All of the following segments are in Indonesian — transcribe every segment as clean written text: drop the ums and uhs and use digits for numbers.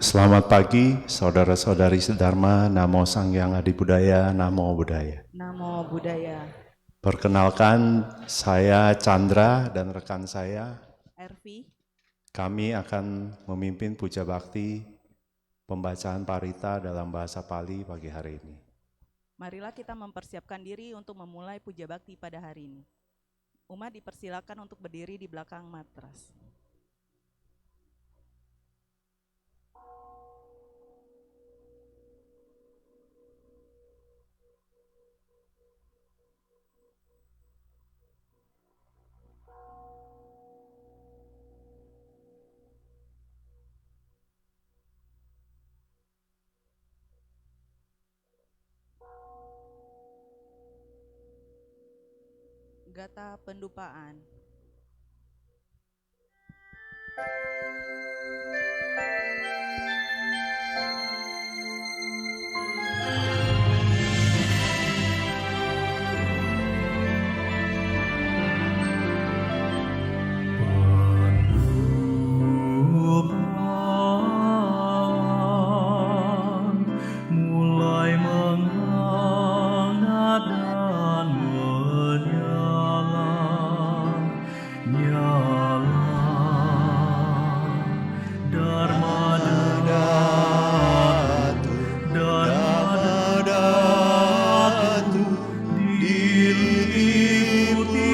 Selamat pagi, saudara-saudari sedharma. Namo Sang Hyang Adi Budaya, Namo Buddhaya. Namo Buddhaya. Perkenalkan, saya Chandra dan rekan saya Ervi. Kami akan memimpin puja bakti pembacaan parita dalam bahasa Pali pagi hari ini. Marilah kita mempersiapkan diri untuk memulai puja bakti pada hari ini. Umat dipersilakan untuk berdiri di belakang matras. Gata Pendupaan. Mulai menghangat dan menyala, nyala. Dharma Datu, Dharma Datu, diliputi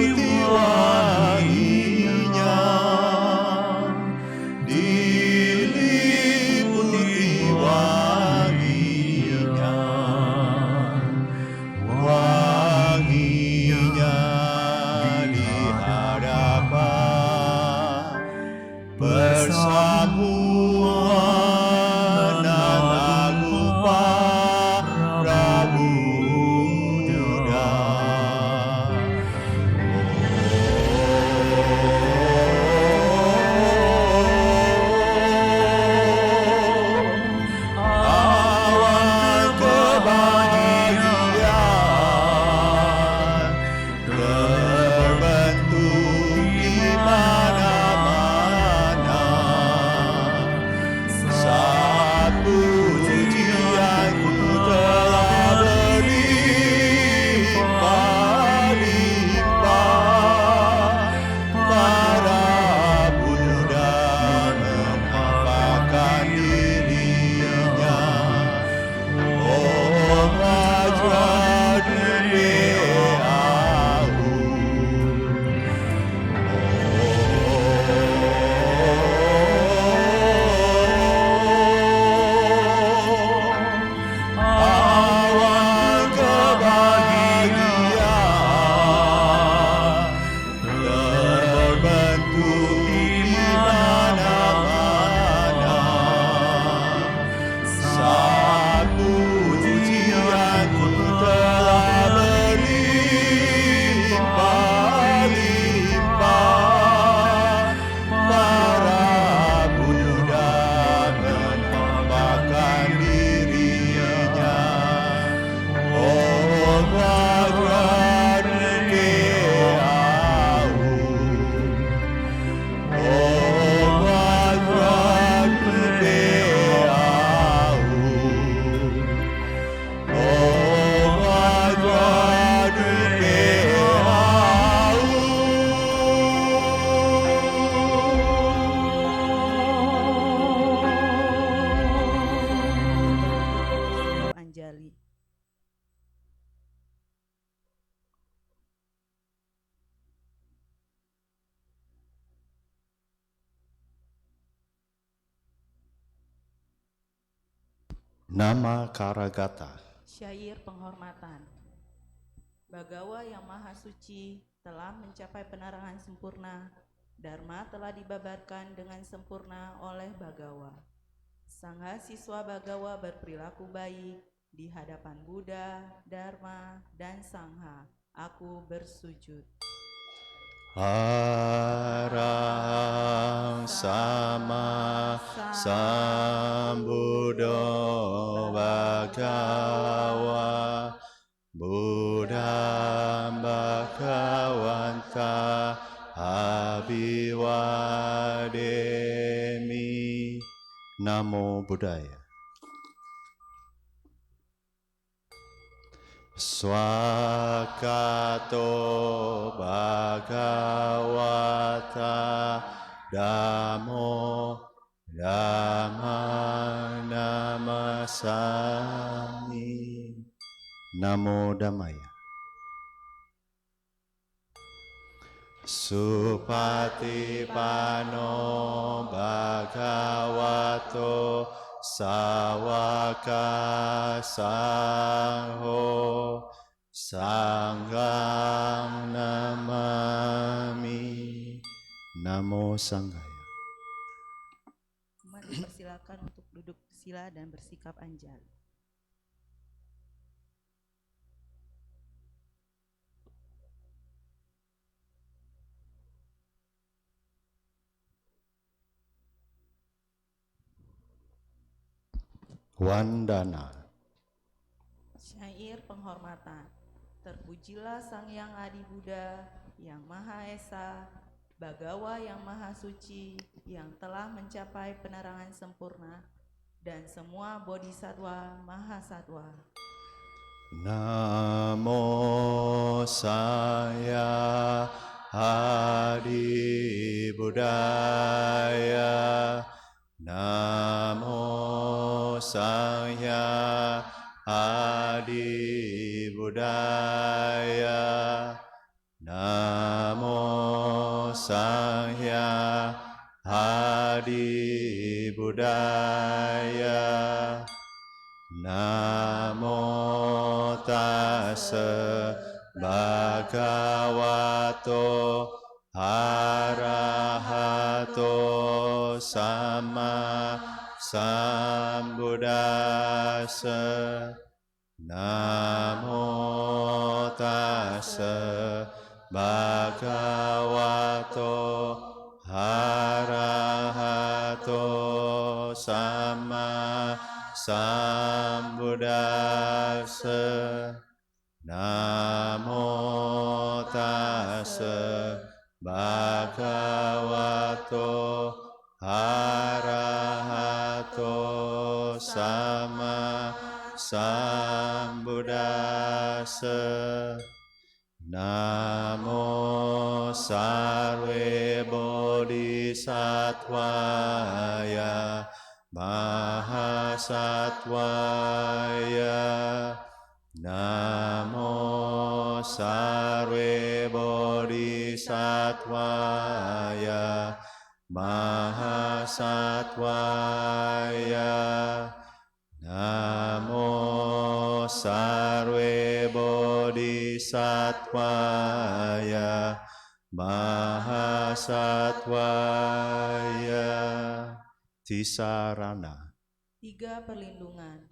wanginya, diliputi wanginya, wanginya di hadapan persamuan Nagarupa Prabu Buddha. Awan kebahagiaan terbentuk di mana-mana. Saat pujianku telah berlimpah-limpah, para Buddha menampakkan dirinya. Om Vajradevyahu, awan kebahagiaan terbentuk di mana-mana. Saat pujianku telah berlimpah-limpah, para Buddha menampakkan dirinya. Om Vajradevyahu, Om Vajradevyahu, Om Vajradevyahu. Anjali. Nama Karagata. Syair penghormatan. Bagawa yang maha suci telah mencapai penerangan sempurna. Dharma telah dibabarkan dengan sempurna oleh Bagawa. Sangha siswa Bagawa berperilaku baik di hadapan Buddha, Dharma, dan Sangha. Aku bersujud. Arahang sama sambuddho bhagava buddham bhagavanta abhiwademi Namo Buddhaya. Swakato Bhagavata Dhammo Dhamma Namasami. Namo Dhammaya. Supatipano Bhagavato Sawaka Sangho Sanghang Namami. Namo Sanghaya. Umat dipersilakan untuk duduk sila dan bersikap anjali. Wandana. Syair penghormatan. Terpujilah Sang Yang Adi Buddha, Yang Maha Esa, Bagawa yang Maha Suci, yang telah mencapai penerangan sempurna, dan semua bodhisatwa mahasatwa. Namo Saya Adi Buddhaya. Namo Saya Adi Buddhaya. Namo Saya Adi Buddhaya. Namo Tassa Bhagavato Arahato Sama Sambuddhassa. Namo Tassa Bhagavato Arahato Sama Sambuddhassa. Namo Tassa Bhagavato Arahato Sama Sambuddhassa. Namo Sarve Bodhisattvaya Mahasattvaya. Namo Sarve Bodhisattvaya Mahasattvaya. Namo Sarve Bodhisattvaya Mahasattvaya. Tisarana. 3 perlindungan.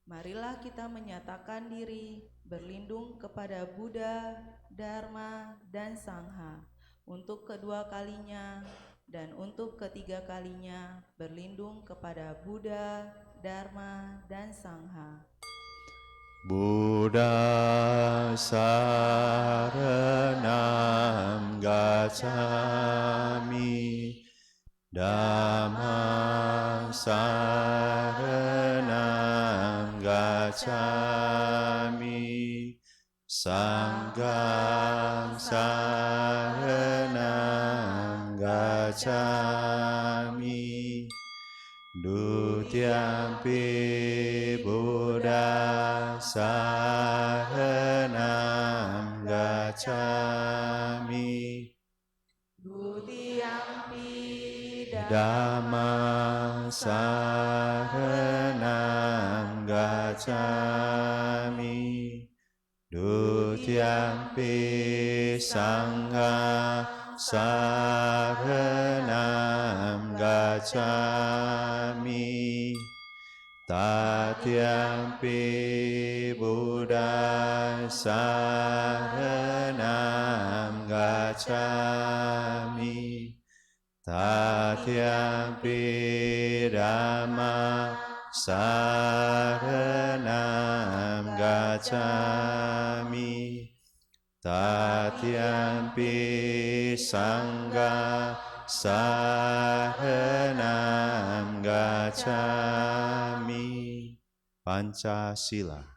Marilah kita menyatakan diri berlindung kepada Buddha, Dharma, dan Sangha untuk kedua kalinya dan untuk ketiga kalinya berlindung kepada Buddha, Dharma, dan Sangha. Buddha saranam gacchami. Dhamma saranam gacchami. Sangham saranam gacchami. Dutiyampi Buddha saranam gacchami. Dutiyampi Dhamma saranam gacchami. Dutiyampi Sangha saranam gacchami. Tatyampi Buddha saranam gacchami. Tatyampi Dhamma saranam gacchami. Tatyampi Sangha saranam gacchami. Pancasila.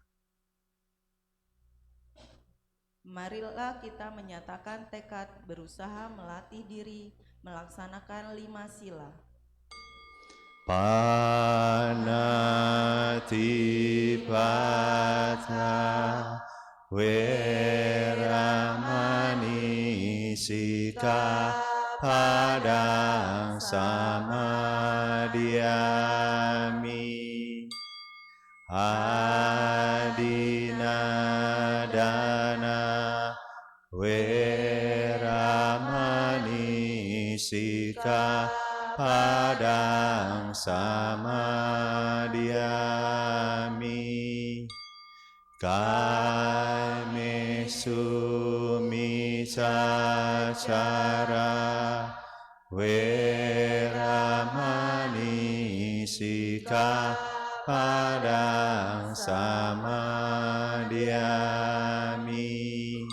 Marilah kita menyatakan tekad berusaha melatih diri melaksanakan 5 sila. Panatipata Weramani Sikkhapadang Samadhiyami. Adinadana Weramani Sikkhapadang Samadhiyami. Kaimesu micacara Weramani Sikkhapadang Samadhiyami.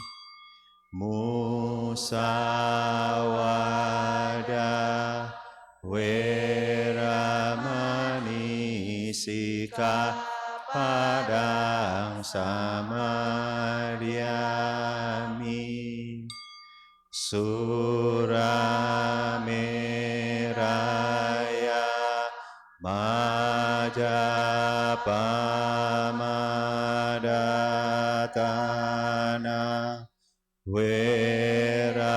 Musawada Weramani Sikkhapadang Samadhiyami. Surameraya Majapamadatana Weramani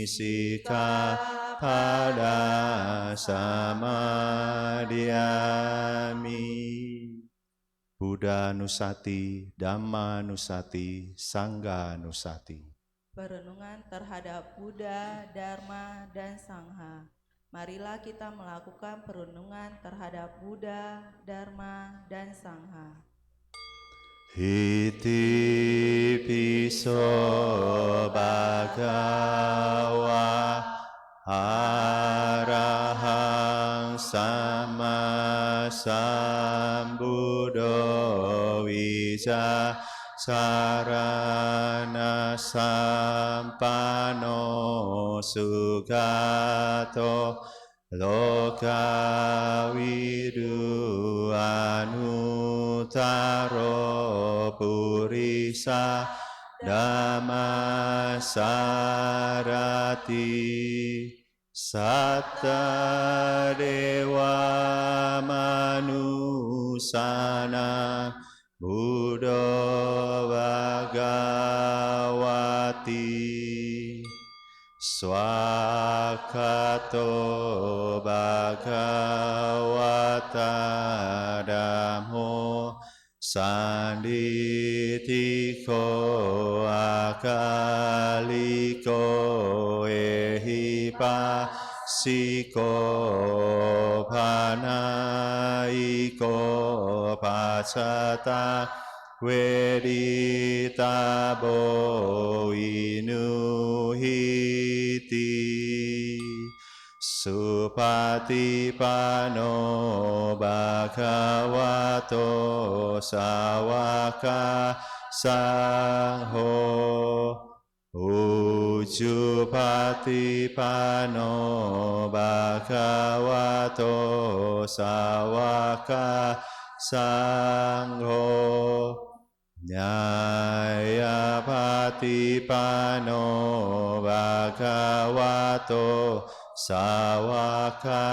Sikkhapadang Samadhiyami. Buddha Nusati, Dhamma Nusati, Sangha Nusati. Perenungan terhadap Buddha, Dharma, dan Sangha. Marilah kita melakukan perenungan terhadap Buddha, Dharma, dan Sangha. Iti piso bhagava arahang sama sambuddho vija sarana sampano sugato lokavidu anutaro purisa dhammasarati satta dewa manusana Buddha Bhagavati Swakato Bhagavata Dhammo Sanditiko Akaliko Ehipasiko Panaiko Pacata Weditabo Inuhiti Supatipano Bhagavato Sawaka Sangho Ujupatipano Bhagavato Sawaka Sangho Nyayapatipano Bhagavato Sawaka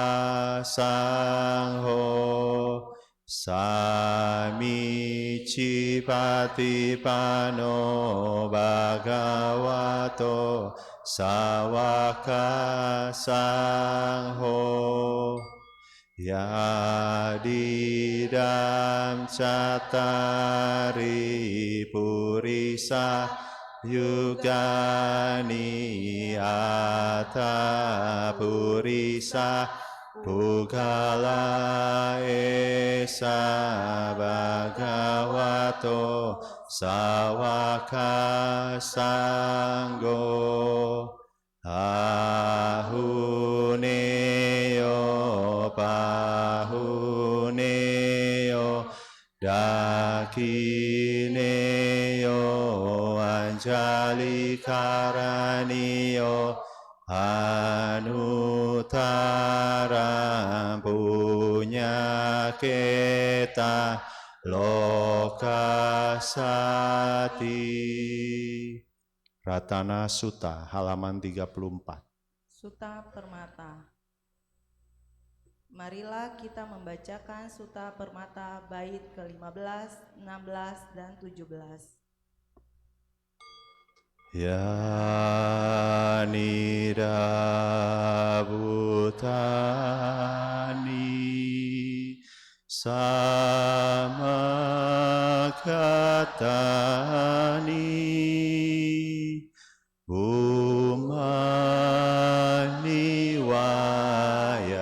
Sangho Samicipatipano Bhagavato Sawaka Sangho Yadidam Cattari Purisa Yugani Atta Purisa Pugala Esa Bhagavato Sawaka Sangho Ahuneo Pahuneo Dakineo Anjali Karanio Anuttara punya kita lokasati. Ratana Sutta halaman 34. Sutta Permata. Marilah kita membacakan Sutta Permata bait ke-15, 16, dan 17. Ya nida bhutani samakatani Bhumani wayani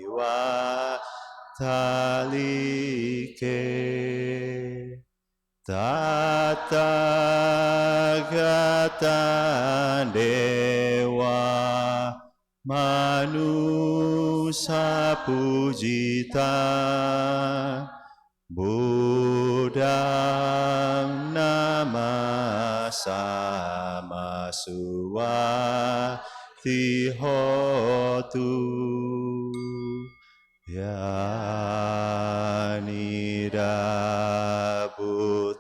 watalike Tathagata Dewa Manusa Pujita Buddhang nama sama suwati hotu Ya nida bhutani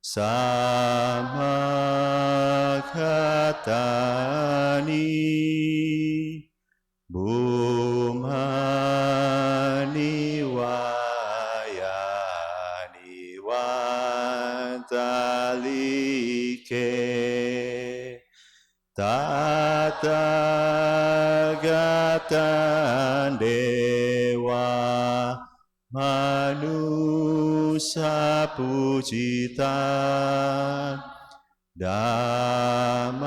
samakatani Bhumani wayani watalike Tathagata Dewa Manusa Pujita Dhammang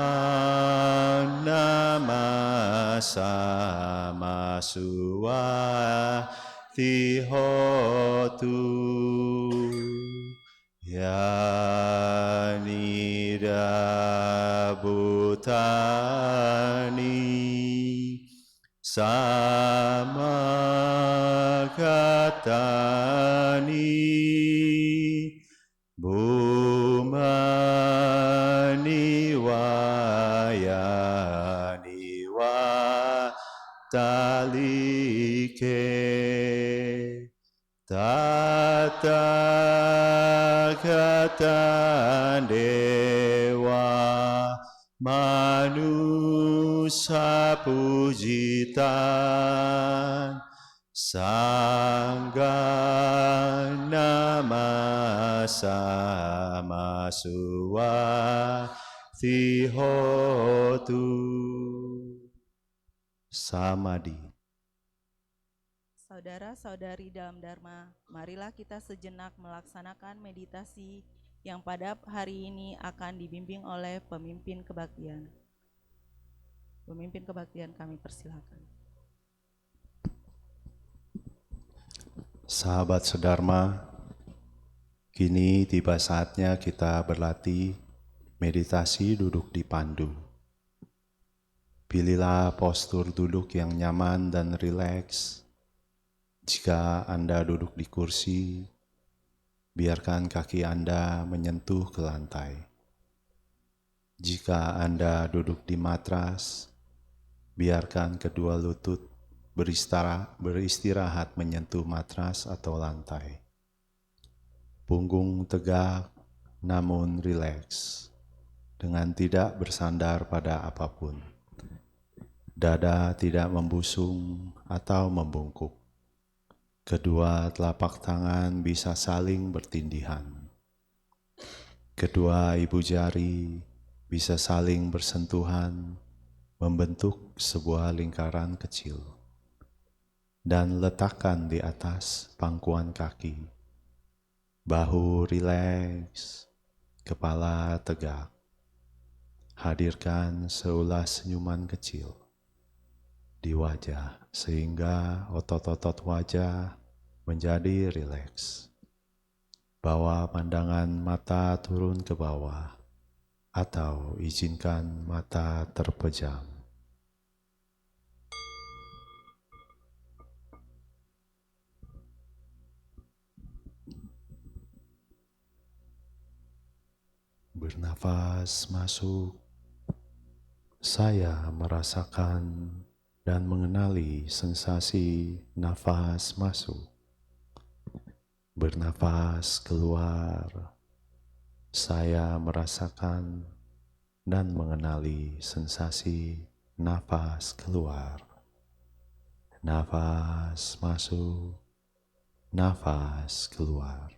nama sama suwati hotu Ya nida bhutani samakatani Bhumani wayani watalike Tathagata Dewa Manusa Pujita Sangha nama sama suwati hotu. Samadhi. Saudara-saudari dalam Dharma, marilah kita sejenak melaksanakan meditasi yang pada hari ini akan dibimbing oleh pemimpin kebaktian. Pemimpin kebaktian kami persilakan. Sahabat sedharma, kini tiba saatnya kita berlatih meditasi duduk di pandu. Pilihlah postur duduk yang nyaman dan rileks. Jika Anda duduk di kursi, biarkan kaki Anda menyentuh ke lantai. Jika Anda duduk di matras, biarkan kedua lutut beristirahat menyentuh matras atau lantai. Punggung tegak namun rileks, dengan tidak bersandar pada apapun. Dada tidak membusung atau membungkuk. Kedua telapak tangan bisa saling bertindihan. Kedua ibu jari bisa saling bersentuhan, membentuk sebuah lingkaran kecil. Dan letakkan di atas pangkuan kaki. Bahu rileks, kepala tegak. Hadirkan seulas senyuman kecil di wajah sehingga otot-otot wajah menjadi rileks. Bawa pandangan mata turun ke bawah atau izinkan mata terpejam. Bernafas masuk, saya merasakan dan mengenali sensasi nafas masuk. Bernafas keluar, saya merasakan dan mengenali sensasi nafas keluar. Nafas masuk, nafas keluar.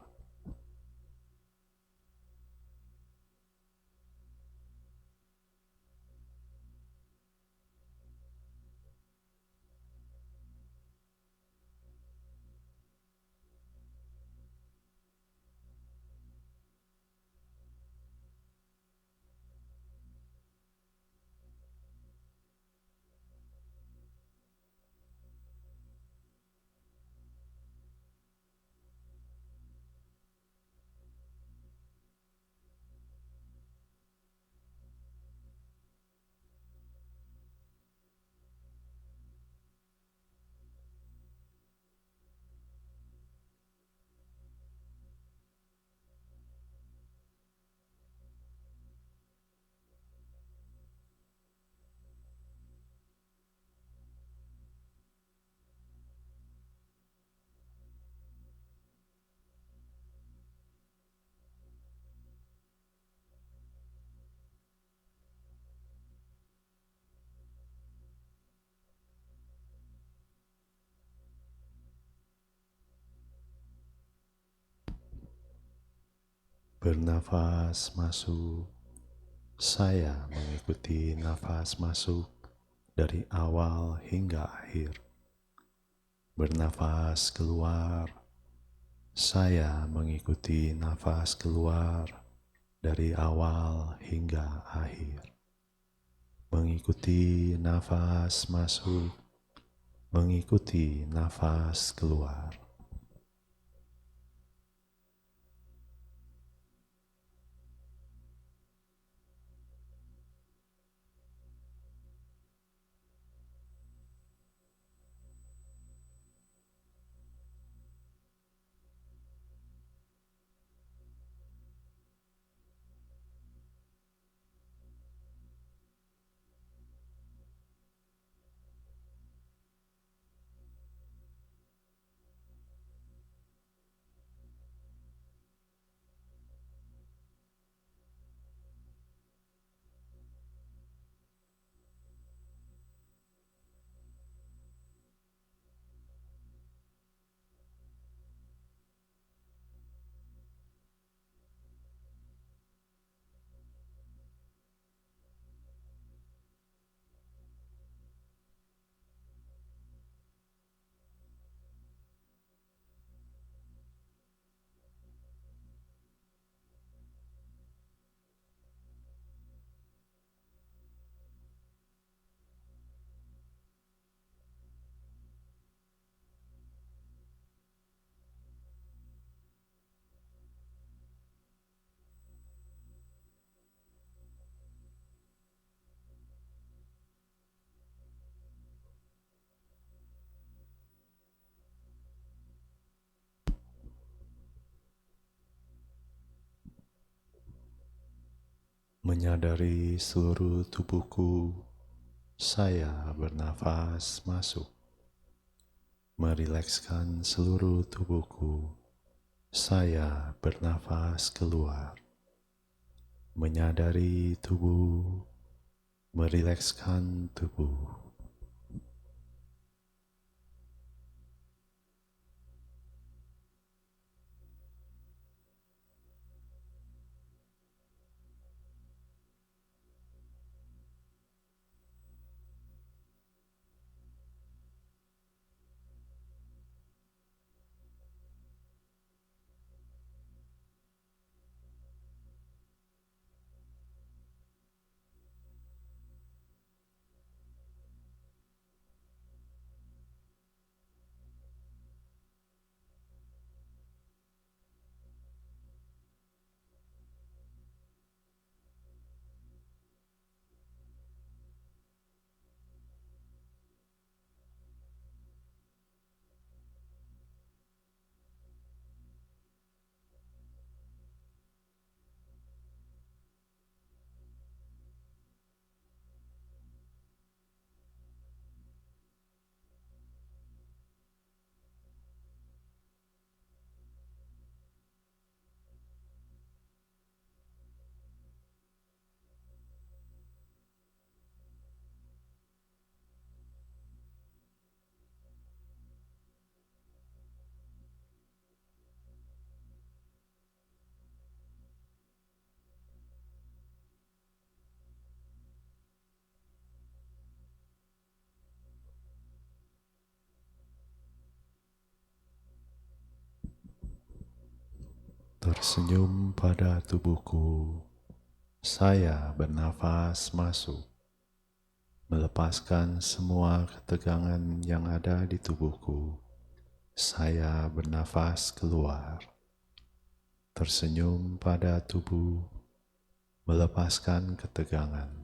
Bernafas masuk, saya mengikuti nafas masuk dari awal hingga akhir. Bernafas keluar, saya mengikuti nafas keluar dari awal hingga akhir. Mengikuti nafas masuk, mengikuti nafas keluar. Menyadari seluruh tubuhku, saya bernafas masuk. Merilekskan seluruh tubuhku, saya bernafas keluar. Menyadari tubuh, merilekskan tubuh. Tersenyum pada tubuhku. Saya bernafas masuk, melepaskan semua ketegangan yang ada di tubuhku. Saya bernafas keluar. Tersenyum pada tubuh, melepaskan ketegangan.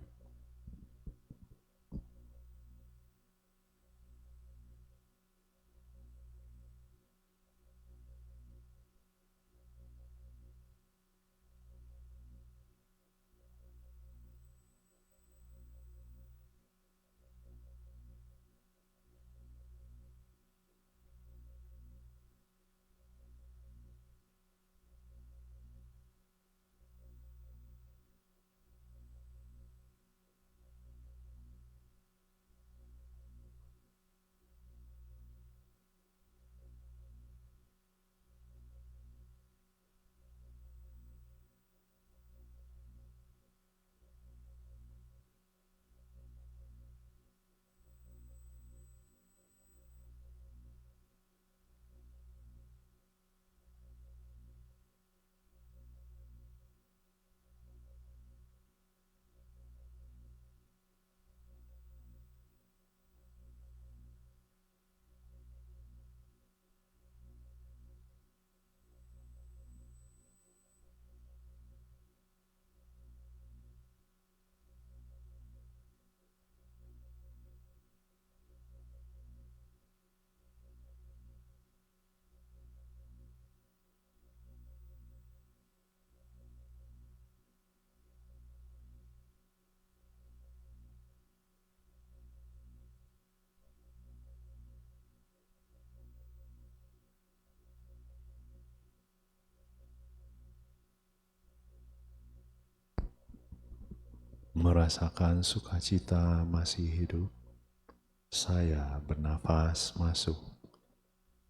Merasakan sukacita masih hidup, saya bernafas masuk.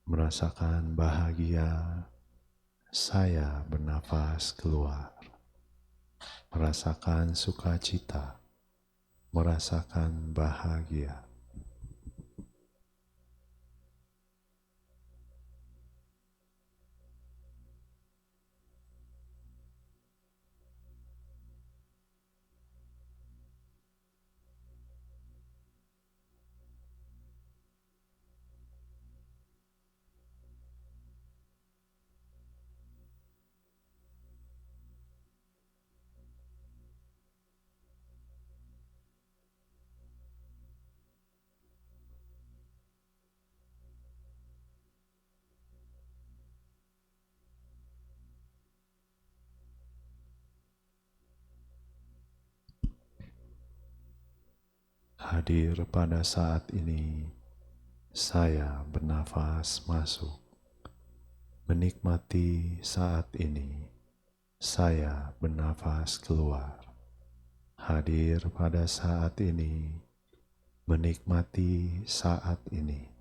Merasakan bahagia, saya bernafas keluar. Merasakan sukacita, merasakan bahagia. Hadir pada saat ini, saya bernafas masuk. Menikmati saat ini, saya bernafas keluar. Hadir pada saat ini, menikmati saat ini.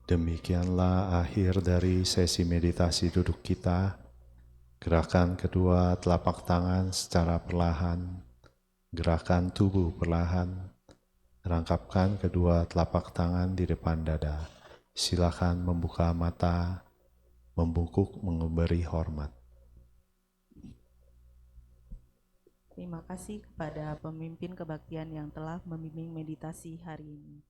Demikianlah akhir dari sesi meditasi duduk kita. Gerakan kedua telapak tangan secara perlahan, gerakan tubuh perlahan. Rangkapkan kedua telapak tangan di depan dada. Silakan membuka mata, membungkuk memberi hormat. Terima kasih kepada pemimpin kebaktian yang telah membimbing meditasi hari ini.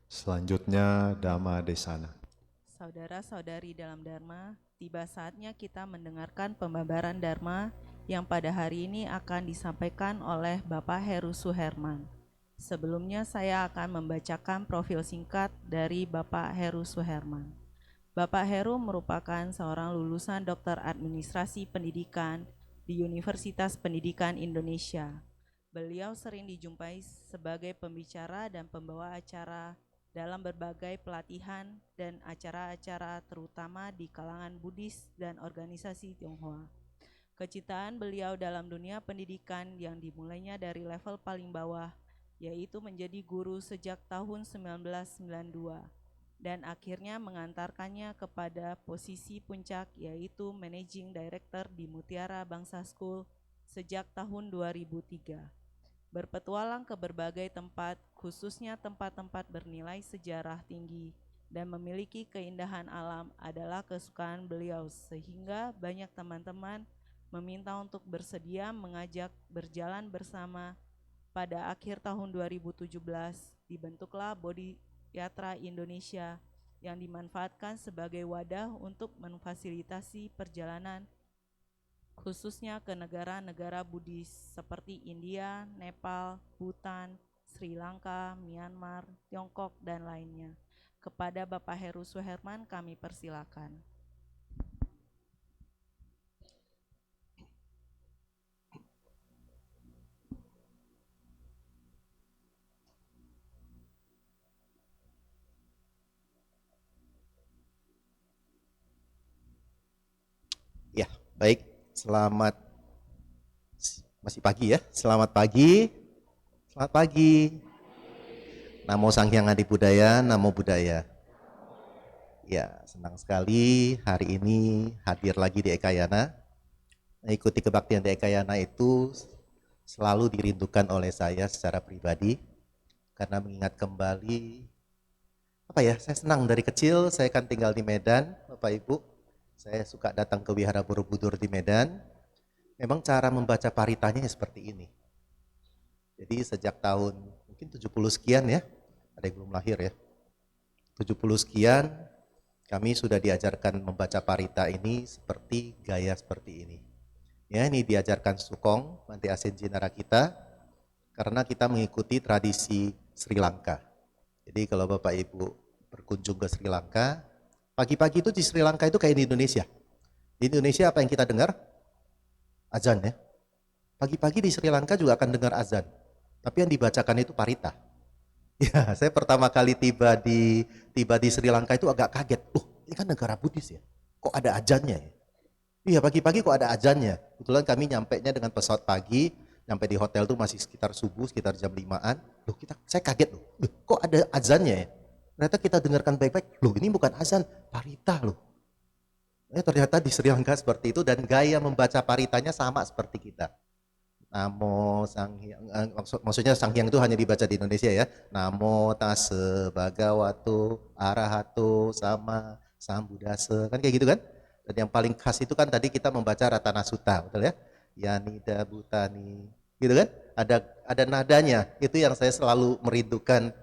Selanjutnya Dhamma Desana. Saudara-saudari dalam Dharma, tiba saatnya kita mendengarkan pembabaran Dharma yang pada hari ini akan disampaikan oleh Bapak Heru Suherman. Sebelumnya saya akan membacakan profil singkat dari Bapak Heru Suherman. Bapak Heru merupakan seorang lulusan Dokter Administrasi Pendidikan di Universitas Pendidikan Indonesia. Beliau sering dijumpai sebagai pembicara dan pembawa acara dalam berbagai pelatihan dan acara-acara terutama di kalangan Buddhis dan organisasi Tionghoa. Kecintaan beliau dalam dunia pendidikan yang dimulainya dari level paling bawah, yaitu menjadi guru sejak tahun 1992, dan akhirnya mengantarkannya kepada posisi puncak, yaitu Managing Director di Mutiara Bangsa School sejak tahun 2003. Berpetualang ke berbagai tempat, khususnya tempat-tempat bernilai sejarah tinggi dan memiliki keindahan alam adalah kesukaan beliau, sehingga banyak teman-teman meminta untuk bersedia mengajak berjalan bersama. Pada akhir tahun 2017, dibentuklah Bodhi Yatra Indonesia yang dimanfaatkan sebagai wadah untuk memfasilitasi perjalanan khususnya ke negara-negara Buddhis seperti India, Nepal, Bhutan, Sri Lanka, Myanmar, Tiongkok, dan lainnya. Kepada Bapak Heru Suherman kami persilakan. Ya, baik. Masih pagi ya. Selamat pagi. Selamat pagi. Namo Sang Hyang Adi Budaya, Namo Buddhaya. Ya, senang sekali hari ini hadir lagi di Ekayana. Mengikuti kebaktian di Ekayana itu selalu dirindukan oleh saya secara pribadi karena mengingat kembali saya senang dari kecil, saya kan tinggal di Medan, Bapak Ibu. Saya suka datang ke Wihara Borobudur di Medan. Memang cara membaca paritanya seperti ini. Jadi sejak tahun mungkin 70 sekian ya, ada yang belum lahir ya. 70 sekian kami sudah diajarkan membaca parita ini seperti gaya seperti ini. Ya, ini diajarkan Sukong, Bante Asen Jinara kita, karena kita mengikuti tradisi Sri Lanka. Jadi kalau Bapak Ibu berkunjung ke Sri Lanka, pagi-pagi itu di Sri Lanka itu kayak di Indonesia. Di Indonesia apa yang kita dengar? Azan ya. Pagi-pagi di Sri Lanka juga akan dengar azan. Tapi yang dibacakan itu parita. Ya, saya pertama kali tiba di Sri Lanka itu agak kaget. Ini kan negara Buddhis ya. Kok ada azannya ya? Iya, pagi-pagi kok ada azannya. Kebetulan kami nyampainya dengan pesawat pagi, nyampe di hotel tuh masih sekitar subuh, sekitar jam 5-an. Saya kaget loh. Kok ada azannya ya? Ternyata kita dengarkan baik-baik. Ini bukan azan, parita loh. Ternyata di Sri Lanka seperti itu dan gaya membaca paritanya sama seperti kita. Namo Sang Hyang, maksudnya Sang Hyang itu hanya dibaca di Indonesia ya. Namo tase bhagavato arahato sama sambuddhasa, kan kayak gitu kan? Dan yang paling khas itu kan tadi kita membaca Ratana Sutta, betul ya? Yanida Bhutani, gitu kan? Ada nadanya. Itu yang saya selalu merindukan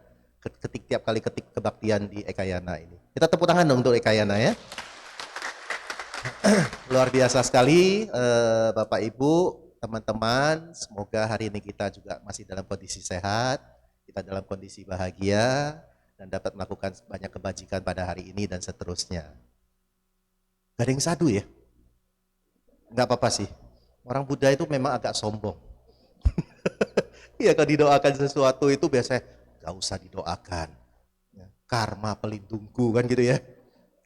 tiap kali ketik kebaktian di Ekayana ini. Kita tepuk tangan dong untuk Ekayana ya. Luar biasa sekali Bapak Ibu, teman-teman, semoga hari ini kita juga masih dalam kondisi sehat, kita dalam kondisi bahagia, dan dapat melakukan banyak kebajikan pada hari ini dan seterusnya. Gak ada yang sadu ya? Gak apa-apa sih, orang Buddha itu memang agak sombong. Iya, kalau didoakan sesuatu itu biasanya gak usah didoakan, karma pelindungku kan gitu ya.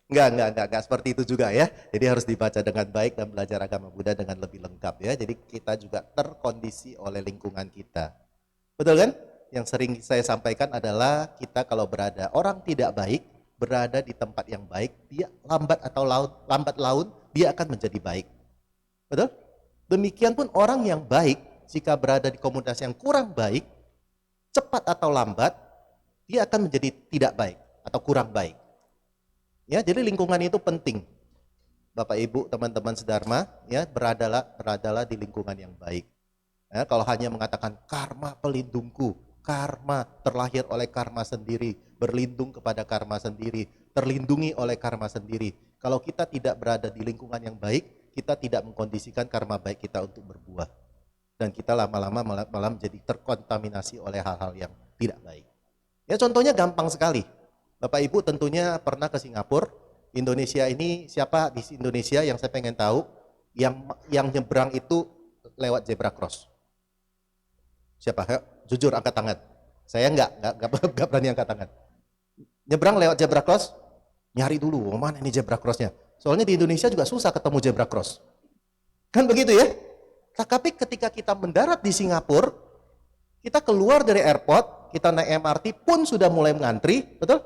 Enggak seperti itu juga ya. Jadi harus dibaca dengan baik dan belajar agama Buddha dengan lebih lengkap ya. Jadi kita juga terkondisi oleh lingkungan kita. Betul kan? Yang sering saya sampaikan adalah kita kalau orang tidak baik, berada di tempat yang baik, dia lambat laun, dia akan menjadi baik. Betul? Demikian pun orang yang baik, jika berada di komunitas yang kurang baik, cepat atau lambat, dia akan menjadi tidak baik atau kurang baik. Ya, jadi lingkungan itu penting. Bapak Ibu, teman-teman sedharma, ya beradalah di lingkungan yang baik. Ya, kalau hanya mengatakan karma pelindungku, karma terlahir oleh karma sendiri, berlindung kepada karma sendiri, terlindungi oleh karma sendiri. Kalau kita tidak berada di lingkungan yang baik, kita tidak mengkondisikan karma baik kita untuk berbuah. Dan kita lama-lama malah menjadi terkontaminasi oleh hal-hal yang tidak baik. Ya, contohnya gampang sekali. Bapak Ibu tentunya pernah ke Singapura. Indonesia ini, siapa di Indonesia yang saya pengen tahu yang nyebrang itu lewat zebra cross? Siapa? Ayo, jujur angkat tangan. Saya enggak berani angkat tangan. Nyebrang lewat zebra cross, nyari dulu, mana ini zebra crossnya. Soalnya di Indonesia juga susah ketemu zebra cross. Kan begitu ya? Tapi ketika kita mendarat di Singapura, kita keluar dari airport, kita naik MRT pun sudah mulai mengantri, betul?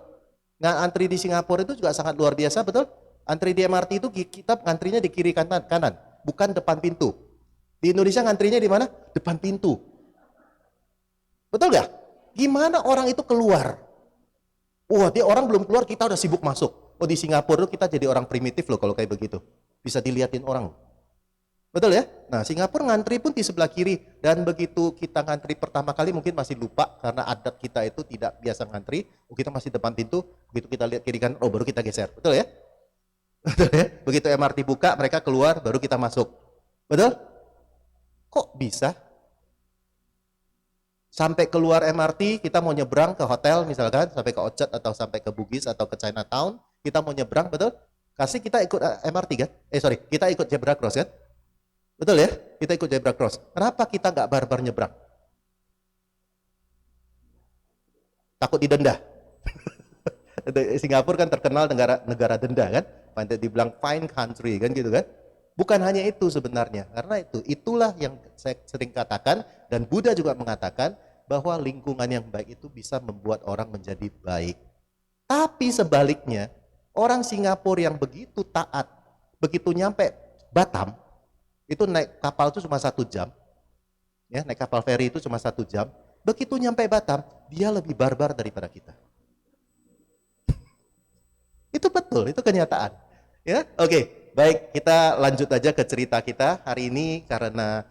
Antri di Singapura itu juga sangat luar biasa, betul? Antri di MRT itu kita ngantrinya di kiri kanan, bukan depan pintu. Di Indonesia ngantrinya di mana? Depan pintu. Betul gak? Gimana orang itu keluar? Wah, dia orang belum keluar, kita udah sibuk masuk. Oh, di Singapura itu kita jadi orang primitif loh kalau kayak begitu. Bisa dilihatin orang. Betul ya? Nah, Singapura ngantri pun di sebelah kiri. Dan begitu kita ngantri pertama kali mungkin masih lupa karena adat kita itu tidak biasa ngantri. Oh, kita masih depan pintu, begitu kita lihat kiri kanan, oh baru kita geser. Betul ya? Betul ya? Begitu MRT buka, mereka keluar, baru kita masuk. Betul? Kok bisa? Sampai keluar MRT, kita mau nyebrang ke hotel misalkan, sampai ke Orchard atau sampai ke Bugis atau ke Chinatown, kita mau nyebrang, betul? Kasih kita ikut MRT kan? Kita ikut zebra cross kan? Betul ya? Kita ikut zebra cross. Kenapa kita nggak barbar nyebrang? Takut didenda. Singapura kan terkenal negara denda kan? Pantai dibilang fine country kan gitu kan? Bukan hanya itu sebenarnya, karena itulah yang saya sering katakan dan Buddha juga mengatakan bahwa lingkungan yang baik itu bisa membuat orang menjadi baik. Tapi sebaliknya, orang Singapura yang begitu taat, begitu nyampe Batam, itu naik kapal itu cuma 1 jam, ya naik kapal feri itu cuma 1 jam. Begitu nyampe Batam, dia lebih barbar daripada kita. Itu betul, itu kenyataan. Ya, oke. Baik, kita lanjut aja ke cerita kita hari ini karena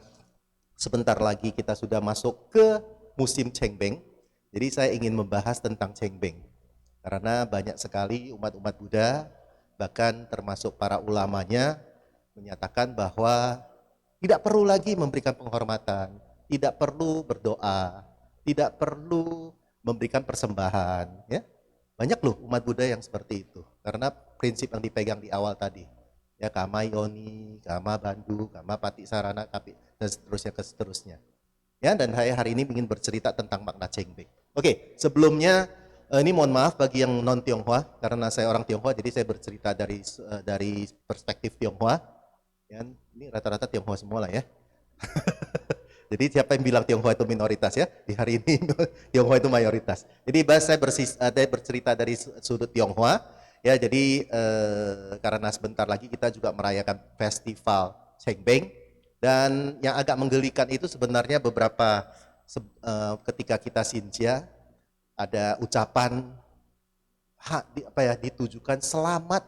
sebentar lagi kita sudah masuk ke musim Cengbeng. Jadi saya ingin membahas tentang Cengbeng. Karena banyak sekali umat-umat Buddha, bahkan termasuk para ulamanya, menyatakan bahwa tidak perlu lagi memberikan penghormatan, tidak perlu berdoa, tidak perlu memberikan persembahan. Ya. Banyak loh umat Buddha yang seperti itu. Karena prinsip yang dipegang di awal tadi. Ya, kama yoni, kama bandu, kama pati sarana, dan seterusnya. Ya, dan saya hari ini ingin bercerita tentang makna Cengbeng. Oke, sebelumnya ini mohon maaf bagi yang non Tionghoa karena saya orang Tionghoa, jadi saya bercerita dari perspektif Tionghoa. Ya, ini rata-rata Tionghoa semua lah ya. Jadi siapa yang bilang Tionghoa itu minoritas ya? Di hari ini Tionghoa itu mayoritas. Jadi saya bercerita dari sudut Tionghoa. Ya, jadi karena sebentar lagi kita juga merayakan festival Cengbeng dan yang agak menggelikan itu sebenarnya beberapa ketika kita Xinjia ada ucapan ditujukan selamat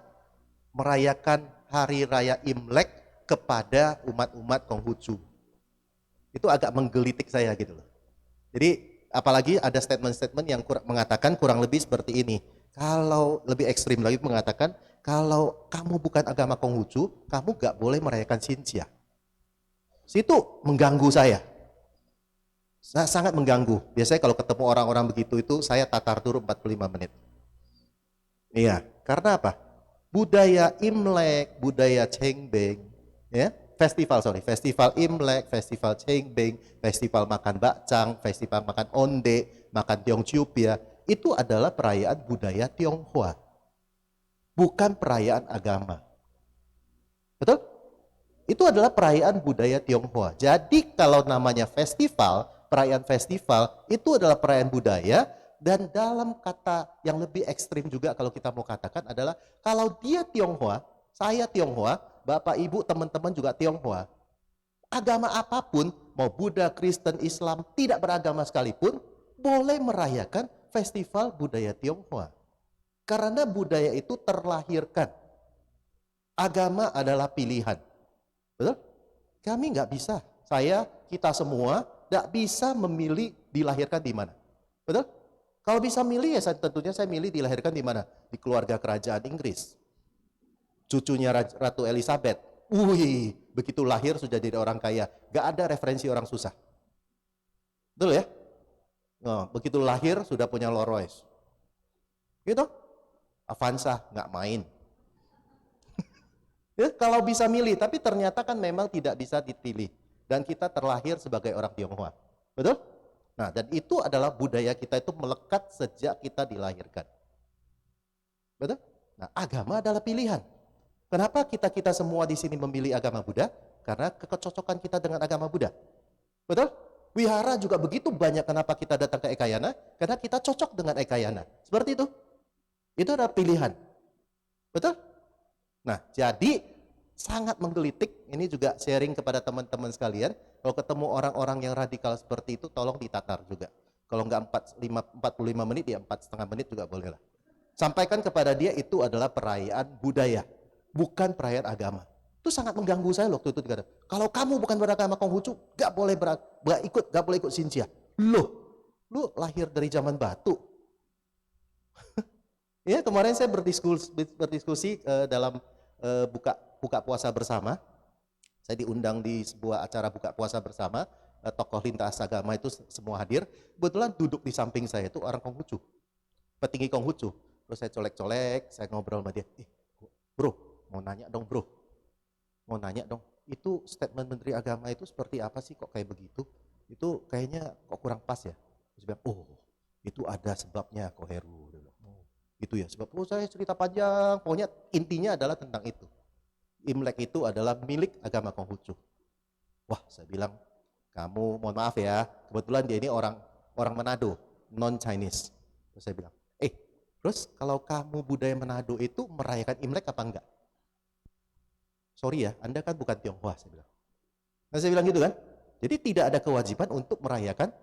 merayakan hari raya Imlek kepada umat-umat Konghucu. Itu agak menggelitik saya gitu loh. Jadi apalagi ada statement-statement yang mengatakan kurang lebih seperti ini. Kalau lebih ekstrim lagi mengatakan, kalau kamu bukan agama Konghucu, kamu gak boleh merayakan Xinjia. Itu mengganggu saya. Sangat mengganggu. Biasanya kalau ketemu orang-orang begitu itu, saya tatar dulu 45 menit. Iya, karena apa? Budaya Imlek, budaya Cengbeng, ya, festival Imlek, festival Cengbeng, festival makan bakcang, festival makan onde, makan Tiongciupia, itu adalah perayaan budaya Tionghoa, bukan perayaan agama. Betul? Itu adalah perayaan budaya Tionghoa. Jadi kalau namanya festival, perayaan festival, itu adalah perayaan budaya. Dan dalam kata yang lebih ekstrim juga kalau kita mau katakan adalah, kalau dia Tionghoa, saya Tionghoa, Bapak Ibu teman-teman juga Tionghoa, agama apapun, mau Buddha, Kristen, Islam, tidak beragama sekalipun, boleh merayakan festival budaya Tionghoa. Karena budaya itu terlahirkan. Agama adalah pilihan. Betul? Kami nggak bisa. Kita semua nggak bisa memilih dilahirkan di mana. Betul? Kalau bisa milih ya tentunya saya milih dilahirkan di mana? Di keluarga kerajaan Inggris. Cucunya Ratu Elizabeth. Wih, begitu lahir sudah jadi orang kaya. Nggak ada referensi orang susah. Betul ya? Nah, begitu lahir sudah punya Rolls Royce. Gitu? Avanza nggak main. Ya, kalau bisa milih, tapi ternyata kan memang tidak bisa dipilih. Dan kita terlahir sebagai orang Tionghoa. Betul? Nah, dan itu adalah budaya kita itu melekat sejak kita dilahirkan. Betul? Nah, agama adalah pilihan. Kenapa kita semua di sini memilih agama Buddha? Karena kecocokan kita dengan agama Buddha. Betul? Wihara juga begitu banyak kenapa kita datang ke Ekayana? Karena kita cocok dengan Ekayana. Seperti itu. Itu adalah pilihan. Betul? Nah, jadi sangat menggelitik. Ini juga sharing kepada teman-teman sekalian. Kalau ketemu orang-orang yang radikal seperti itu, tolong ditatar juga. Kalau nggak 45 menit, ya 4,5 menit juga boleh lah. Sampaikan kepada dia itu adalah perayaan budaya, bukan perayaan agama. Itu sangat mengganggu saya waktu itu dikatakan, kalau kamu bukan beragama Konghucu, nggak boleh ikut Xinjia. Lu lahir dari zaman batu. Ya, kemarin saya berdiskusi dalam buka puasa bersama. Saya diundang di sebuah acara buka puasa bersama, tokoh lintas agama itu semua hadir. Kebetulan duduk di samping saya itu orang Konghucu, petinggi Konghucu. Terus saya colek-colek, saya ngobrol sama dia. Bro, mau nanya dong bro. Mau nanya dong, itu statement Menteri Agama itu seperti apa sih kok kayak begitu? Itu kayaknya kok kurang pas ya. Terus bilang, oh itu ada sebabnya kok Heru. Gitu ya, sebab saya cerita panjang, pokoknya intinya adalah tentang itu. Imlek itu adalah milik agama Konghucu. Wah, saya bilang, kamu mohon maaf ya, kebetulan dia ini orang Manado, non-Chinese. Terus saya bilang, terus kalau kamu budaya Manado itu merayakan Imlek apa enggak? Sorry ya, Anda kan bukan Tionghoa, saya bilang. Nah, saya bilang gitu kan, jadi tidak ada kewajiban untuk merayakan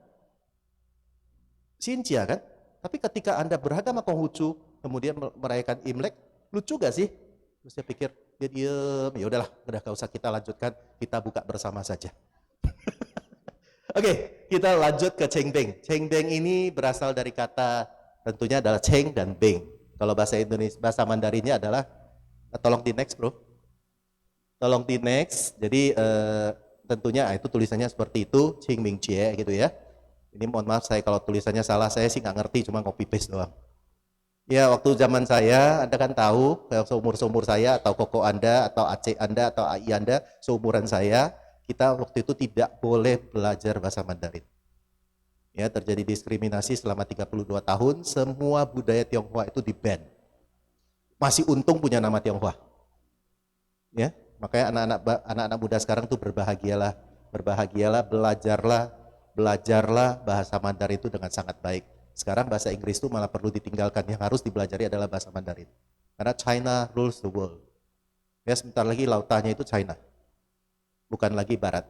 Xinjia kan? Tapi ketika Anda beragama Konghucu, kemudian merayakan Imlek, lucu gak sih? Terus saya pikir, dia diem, ya udahlah, udah gak usah kita lanjutkan, kita buka bersama saja. Oke, kita lanjut ke Cengbeng. Cengbeng ini berasal dari kata, tentunya adalah Ceng dan Beng. Kalau bahasa Indonesia, bahasa Mandarinnya adalah, tolong di next bro. Tolong di next, jadi tentunya itu tulisannya seperti itu, Qing Ming Jie gitu ya. Ini mohon maaf saya kalau tulisannya salah, saya sih nggak ngerti, cuma copy paste doang. Ya waktu zaman saya, Anda kan tahu, seumur saya atau koko Anda atau aceh Anda atau AI Anda, seumuran saya, kita waktu itu tidak boleh belajar bahasa Mandarin. Ya, terjadi diskriminasi selama 32 tahun, semua budaya Tionghoa itu di-ban. Masih untung punya nama Tionghoa. Ya, makanya anak-anak muda sekarang tuh berbahagialah, belajarlah bahasa Mandarin itu dengan sangat baik. Sekarang bahasa Inggris itu malah perlu ditinggalkan, yang harus dipelajari adalah bahasa Mandarin. Karena China rules the world. Ya, sebentar lagi lautannya itu China, bukan lagi Barat.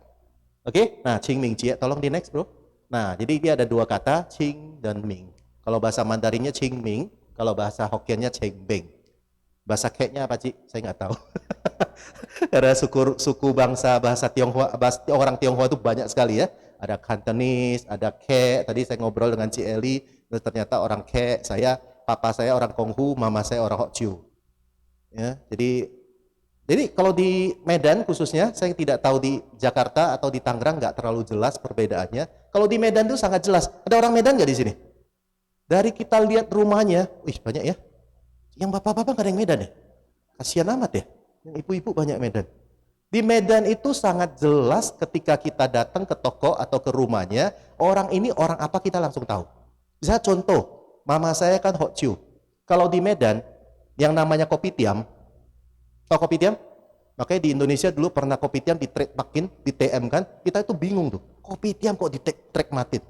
Oke, nah Qing Ming Jie, tolong di next bro. Nah, jadi dia ada dua kata, Qing dan Ming. Kalau bahasa Mandarinnya Qing Ming, kalau bahasa Hokkiennya Ceng Beng. Bahasa Keknya apa Ci? Saya nggak tahu. Karena suku bangsa bahasa Tionghoa, orang Tionghoa itu banyak sekali ya. Ada Cantonese, ada Kek. Tadi saya ngobrol dengan Ci Eli, ternyata orang Kek. Papa saya orang Konghu, mama saya orang Hokciu. Ya, jadi kalau di Medan khususnya, saya tidak tahu di Jakarta atau di Tangerang nggak terlalu jelas perbedaannya. Kalau di Medan itu sangat jelas. Ada orang Medan nggak di sini? Dari kita lihat rumahnya, banyak ya. Yang bapak-bapak nggak ada yang Medan ya? Kasihan amat ya. Yang ibu-ibu banyak Medan. Di Medan itu sangat jelas ketika kita datang ke toko atau ke rumahnya, orang ini orang apa kita langsung tahu. Bisa contoh, mama saya kan Hokciu. Kalau di Medan, yang namanya kopitiam, tahu kopitiam? Makanya di Indonesia dulu pernah kopitiam di trademarkin, di TM kan, kita itu bingung tuh, kopitiam kok di trademarkin.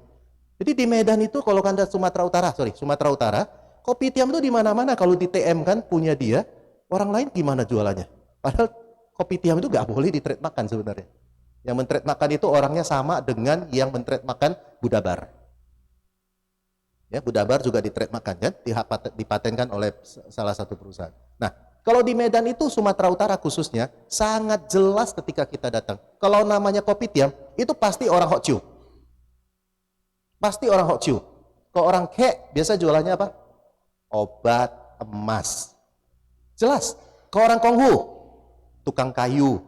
Jadi di Medan itu kalau Anda Sumatera Utara, kopitiam itu di mana-mana kalau di TM kan punya dia, orang lain gimana jualannya? Padahal kopitiam itu nggak boleh di trademarkan sebenarnya. Yang men-trademarkan itu orangnya sama dengan yang men-trademarkan Budabar. Ya, Budabar juga di trademarkan kan, dipatenkan oleh salah satu perusahaan. Nah, kalau di Medan itu Sumatera Utara khususnya sangat jelas ketika kita datang. Kalau namanya kopitiam itu pasti orang Hokciu. Pasti orang Hokciu. Kalau orang Kek biasa jualannya apa? Obat emas. Jelas. Kalau orang Konghu, tukang kayu.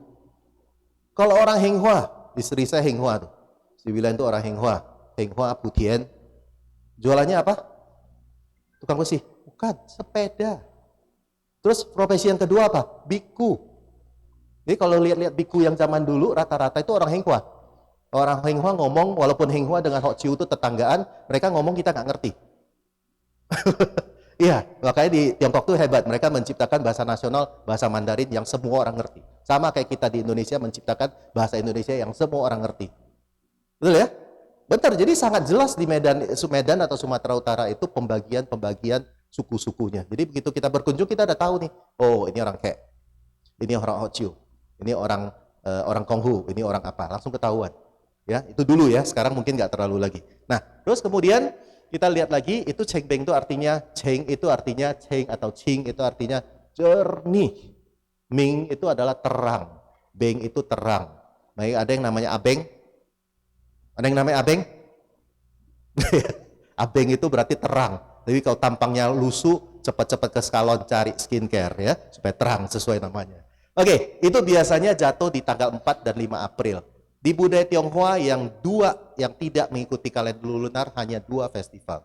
Kalau orang Henghua, istri saya Henghua tuh. Si Wilan itu orang Henghua Putian. Jualannya apa? Tukang besi. Bukan, sepeda. Terus profesi yang kedua apa? Biku. Jadi kalau lihat-lihat biku yang zaman dulu rata-rata itu orang Henghua. Orang Hinghua ngomong, walaupun Hinghua dengan Hoqiu itu tetanggaan, mereka ngomong kita nggak ngerti. Iya, makanya di Tiongkok tuh hebat. Mereka menciptakan bahasa nasional, bahasa Mandarin yang semua orang ngerti. Sama kayak kita di Indonesia menciptakan bahasa Indonesia yang semua orang ngerti. Betul ya? Bentar, jadi sangat jelas di Medan atau Sumatera Utara itu pembagian suku-sukunya. Jadi begitu kita berkunjung kita udah tahu nih, oh ini orang Kek, ini orang Hoqiu, ini orang Konghu, ini orang apa, langsung ketahuan. Ya, itu dulu ya, sekarang mungkin nggak terlalu lagi. Nah, terus kemudian kita lihat lagi, itu Chengbeng itu artinya, Cheng itu artinya, Cheng atau Qing itu artinya jernih. Ming itu adalah terang, Beng itu terang. Baik, ada yang namanya Abeng? Ada yang namanya Abeng? Abeng itu berarti terang. Jadi kalau tampangnya lusuh, cepat-cepat ke salon cari skincare ya, supaya terang sesuai namanya. Oke, itu biasanya jatuh di tanggal 4 dan 5 April. Di budaya Tionghoa yang tidak mengikuti kalender lunar hanya 2 festival.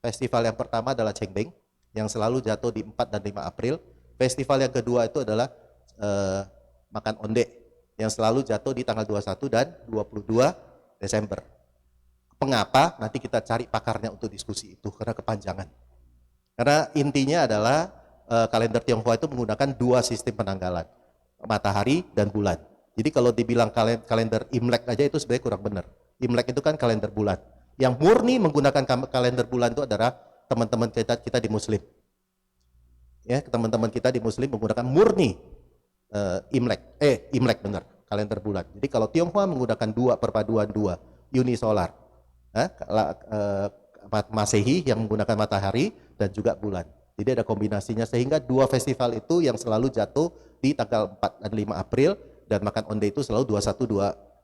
Festival yang pertama adalah Chengbeng yang selalu jatuh di 4 dan 5 April. Festival yang kedua itu adalah makan onde yang selalu jatuh di tanggal 21 dan 22 Desember. Mengapa? Nanti kita cari pakarnya untuk diskusi itu karena kepanjangan. Karena intinya adalah kalender Tionghoa itu menggunakan 2 sistem penanggalan, matahari dan bulan. Jadi kalau dibilang kalender Imlek aja itu sebenarnya kurang benar. Imlek itu kan kalender bulan. Yang murni menggunakan kalender bulan itu adalah teman-teman kita di Muslim. Ya, teman-teman kita di Muslim menggunakan murni Imlek benar, kalender bulan. Jadi kalau Tionghoa menggunakan perpaduan 2, unisolar. Masehi yang menggunakan matahari dan juga bulan. Jadi ada kombinasinya sehingga 2 festival itu yang selalu jatuh di tanggal 4 dan 5 April. Dan makan onde itu selalu 21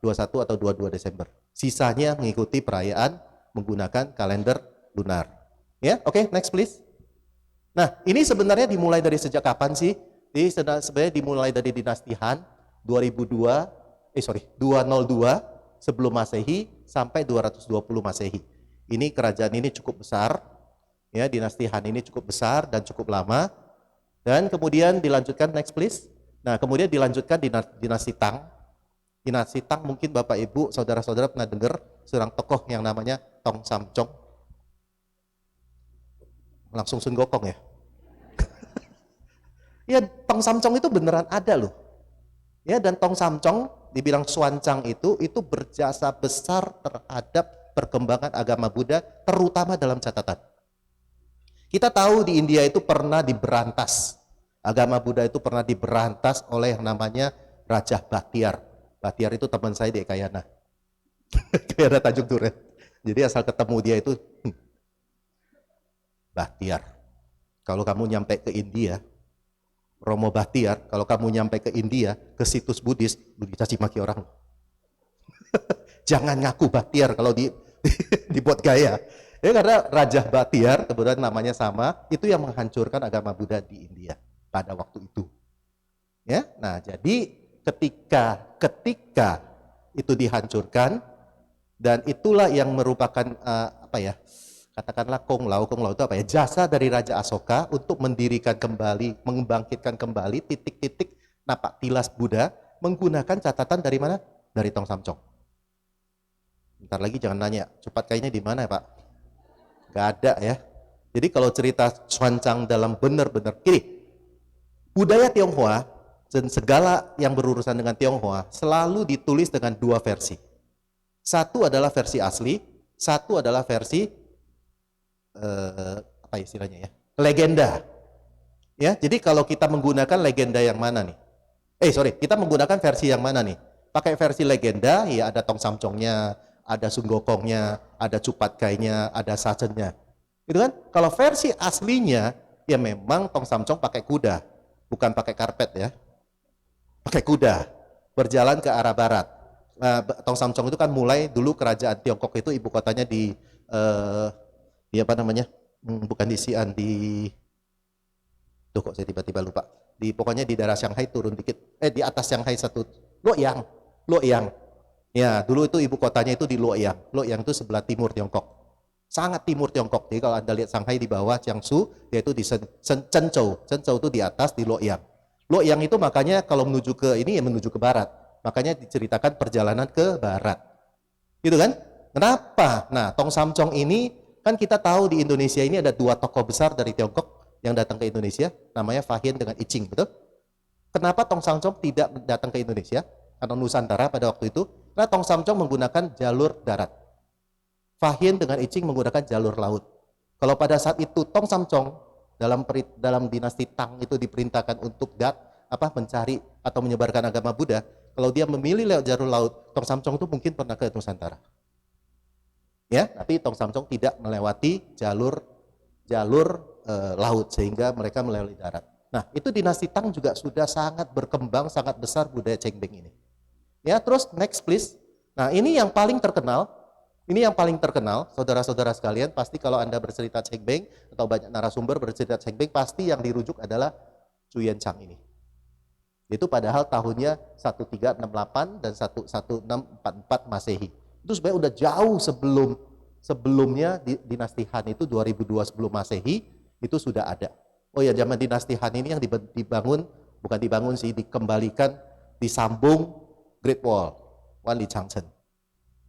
atau 22 Desember. Sisanya mengikuti perayaan menggunakan kalender lunar. Ya, oke, next please. Nah, ini sebenarnya dimulai dari sejak kapan sih? Ini sebenarnya dimulai dari dinasti Han 202 sebelum Masehi sampai 220 Masehi. Ini kerajaan ini cukup besar. Ya, dinasti Han ini cukup besar dan cukup lama. Dan kemudian dilanjutkan next please. Nah, kemudian dilanjutkan dinasti Tang. Dinasti Tang mungkin Bapak Ibu, saudara-saudara pernah dengar seorang tokoh yang namanya Tong Samcong. Langsung Sun Gokong ya. Ya, Tong Samcong itu beneran ada loh. Ya, dan Tong Samcong dibilang Xuanzang itu berjasa besar terhadap perkembangan agama Buddha, terutama dalam catatan. Kita tahu di India itu pernah diberantas. Agama Buddha itu pernah diberantas oleh yang namanya Raja Bhatiar. Bhatiar itu teman saya di Ekayana. Ekayana Tanjung Duren. Jadi asal ketemu dia itu Bhatiar. Kalau kamu nyampe ke India, Romo Bhatiar, kalau kamu nyampe ke India, ke situs Buddhis, lu dicaci maki orang. Jangan ngaku Bhatiar kalau dibuat gaya. Ya, karena Raja Bhatiar, kebetulan namanya sama, itu yang menghancurkan agama Buddha di India pada waktu itu. Ya, nah jadi ketika itu dihancurkan dan itulah yang merupakan katakanlah Konglau itu apa ya? Jasa dari Raja Asoka untuk mendirikan kembali, membangkitkan kembali titik-titik napak tilas Buddha menggunakan catatan dari mana? Dari Tong Samcong. Bentar lagi jangan nanya, cepat kayaknya di mana ya Pak? Gak ada ya. Jadi kalau cerita Xuanzang dalam benar-benar gini, budaya Tionghoa dan segala yang berurusan dengan Tionghoa selalu ditulis dengan 2 versi. Satu adalah versi asli, satu adalah versi apa istilahnya ya? Legenda. Ya, jadi kalau kita menggunakan legenda yang mana nih? Kita menggunakan versi yang mana nih? Pakai versi legenda, ya ada Tong Samcongnya, ada Sun Gokongnya, ada Cupat Kainya, ada Sacennya. Gitu kan? Kalau versi aslinya, ya memang Tong Samcong pakai kuda. Bukan pakai karpet ya, pakai kuda, berjalan ke arah barat. Tong Samcong itu kan mulai dulu kerajaan Tiongkok itu ibu kotanya di bukan di Xi'an, kok saya tiba-tiba lupa. Pokoknya di daerah Shanghai turun dikit, di atas Shanghai satu, Luoyang. Ya, dulu itu ibu kotanya itu di Luoyang. Luoyang itu sebelah timur Tiongkok. Sangat timur Tiongkok. Jadi kalau Anda lihat Shanghai di bawah, Jiangsu, yaitu di Zhengzhou. Zhengzhou itu di atas, di Luoyang. Luoyang itu makanya kalau menuju ke barat. Makanya diceritakan perjalanan ke barat. Gitu kan? Kenapa? Nah, Tong Samcong ini kan kita tahu di Indonesia ini ada dua tokoh besar dari Tiongkok yang datang ke Indonesia, namanya Fahien dengan I Ching, betul? Kenapa Tong Samcong tidak datang ke Indonesia atau Nusantara pada waktu itu? Karena Tong Samcong menggunakan jalur darat. Fahien dengan I Ching menggunakan jalur laut. Kalau pada saat itu Tong Samcong dalam dinasti Tang itu diperintahkan untuk mencari atau menyebarkan agama Buddha, kalau dia memilih lewat jalur laut, Tong Samcong itu mungkin pernah ke Nusantara. Ya, tapi Tong Samcong tidak melewati jalur laut sehingga mereka melalui darat. Nah, itu dinasti Tang juga sudah sangat berkembang, sangat besar budaya Cengbeng ini. Ya, terus next please. Nah, ini yang paling terkenal. Saudara-saudara sekalian, pasti kalau Anda bercerita Cengbeng atau banyak narasumber bercerita Cengbeng, pasti yang dirujuk adalah Cuyen Chang ini. Itu padahal tahunnya 1368 dan 1644 Masehi. Itu sebenarnya udah jauh sebelumnya dinasti Han itu 2002 sebelum Masehi itu sudah ada. Oh ya, zaman dinasti Han ini yang dikembalikan, disambung Great Wall, Wan Li Changchen.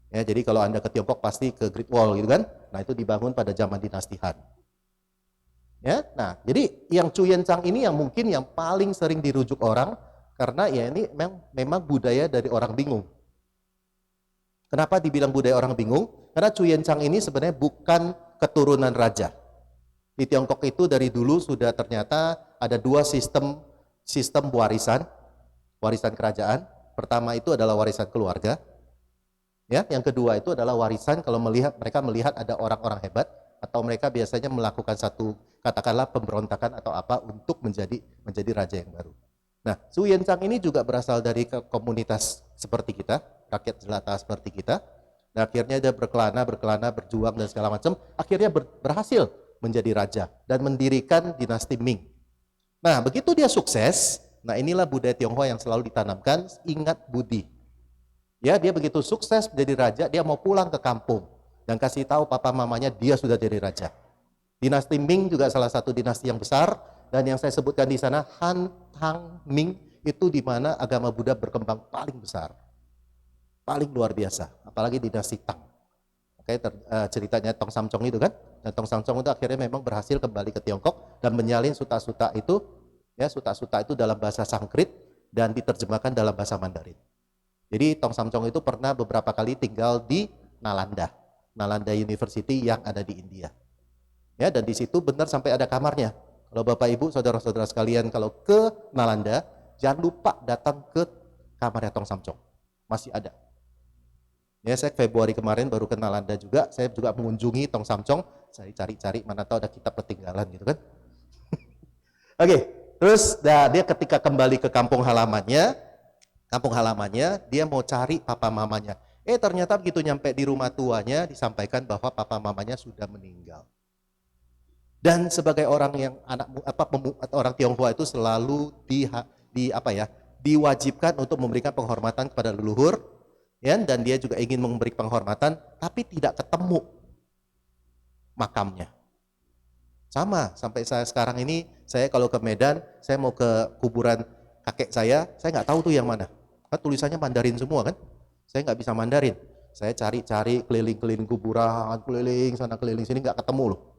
Ya, jadi kalau Anda ke Tiongkok pasti ke Great Wall gitu kan. Nah, itu dibangun pada zaman dinasti Han. Ya, nah, jadi yang Cuyen Chang ini yang mungkin yang paling sering dirujuk orang karena ya ini memang budaya dari orang bingung. Kenapa dibilang budaya orang bingung? Karena Cuyen Chang ini sebenarnya bukan keturunan raja. Di Tiongkok itu dari dulu sudah ternyata ada dua sistem warisan kerajaan. Pertama itu adalah warisan keluarga. Ya, yang kedua itu adalah warisan kalau mereka melihat ada orang-orang hebat atau mereka biasanya melakukan satu katakanlah pemberontakan atau apa untuk menjadi raja yang baru. Nah, Cuyen Chang ini juga berasal dari komunitas seperti kita, rakyat jelata seperti kita. Dan akhirnya dia berkelana, berjuang dan segala macam. Akhirnya berhasil menjadi raja dan mendirikan dinasti Ming. Nah, begitu dia sukses, nah inilah budaya Tionghoa yang selalu ditanamkan, ingat budi. Ya, dia begitu sukses menjadi raja, dia mau pulang ke kampung dan kasih tahu papa mamanya dia sudah jadi raja. Dinasti Ming juga salah satu dinasti yang besar dan yang saya sebutkan di sana Han, Tang, Ming itu di mana agama Buddha berkembang paling besar. Paling luar biasa, apalagi dinasti Tang. Oke, ceritanya Tong Samcong itu kan. Dan Tong Samcong itu akhirnya memang berhasil kembali ke Tiongkok dan menyalin suta-suta itu, ya suta-suta itu dalam bahasa Sanskrit dan diterjemahkan dalam bahasa Mandarin. Jadi Tong Samcong itu pernah beberapa kali tinggal di Nalanda University yang ada di India. Ya, dan di situ benar sampai ada kamarnya. Kalau Bapak Ibu, saudara-saudara sekalian, kalau ke Nalanda, jangan lupa datang ke kamarnya Tong Samcong. Masih ada. Ya, saya Februari kemarin baru ke Nalanda juga, saya juga mengunjungi Tong Samcong, saya cari-cari mana tahu ada kitab ketinggalan gitu kan. Oke, terus dia ketika kembali ke kampung halamannya, dia mau cari papa mamanya. Ternyata begitu nyampe di rumah tuanya disampaikan bahwa papa mamanya sudah meninggal. Dan sebagai orang yang orang Tionghoa itu selalu diwajibkan untuk memberikan penghormatan kepada leluhur, ya, dan dia juga ingin memberi penghormatan, tapi tidak ketemu makamnya. Sama, sampai saya sekarang ini, saya kalau ke Medan, saya mau ke kuburan kakek saya nggak tahu tuh yang mana. Kan tulisannya Mandarin semua kan, saya nggak bisa Mandarin. Saya cari-cari keliling-keliling kuburan, keliling sana keliling sini, nggak ketemu loh.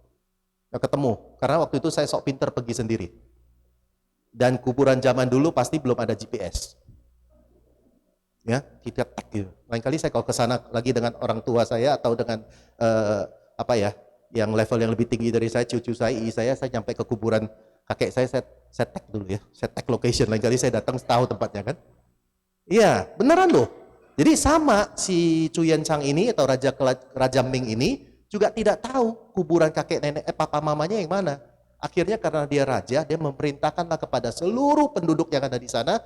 Nggak ketemu, karena waktu itu saya sok pinter pergi sendiri. Dan kuburan zaman dulu pasti belum ada GPS. Ya, kita tag gitu. Lain kali saya kalau ke sana lagi dengan orang tua saya atau dengan yang level yang lebih tinggi dari saya, cucu saya, saya nyampe ke kuburan kakek saya tag dulu ya. Saya tag location, lain kali saya datang tahu tempatnya kan. Iya, beneran loh. Jadi sama si Cuyen Chang ini atau Raja Ming ini juga tidak tahu kuburan kakek nenek papa mamanya yang mana. Akhirnya karena dia raja, dia memerintahkanlah kepada seluruh penduduk yang ada di sana,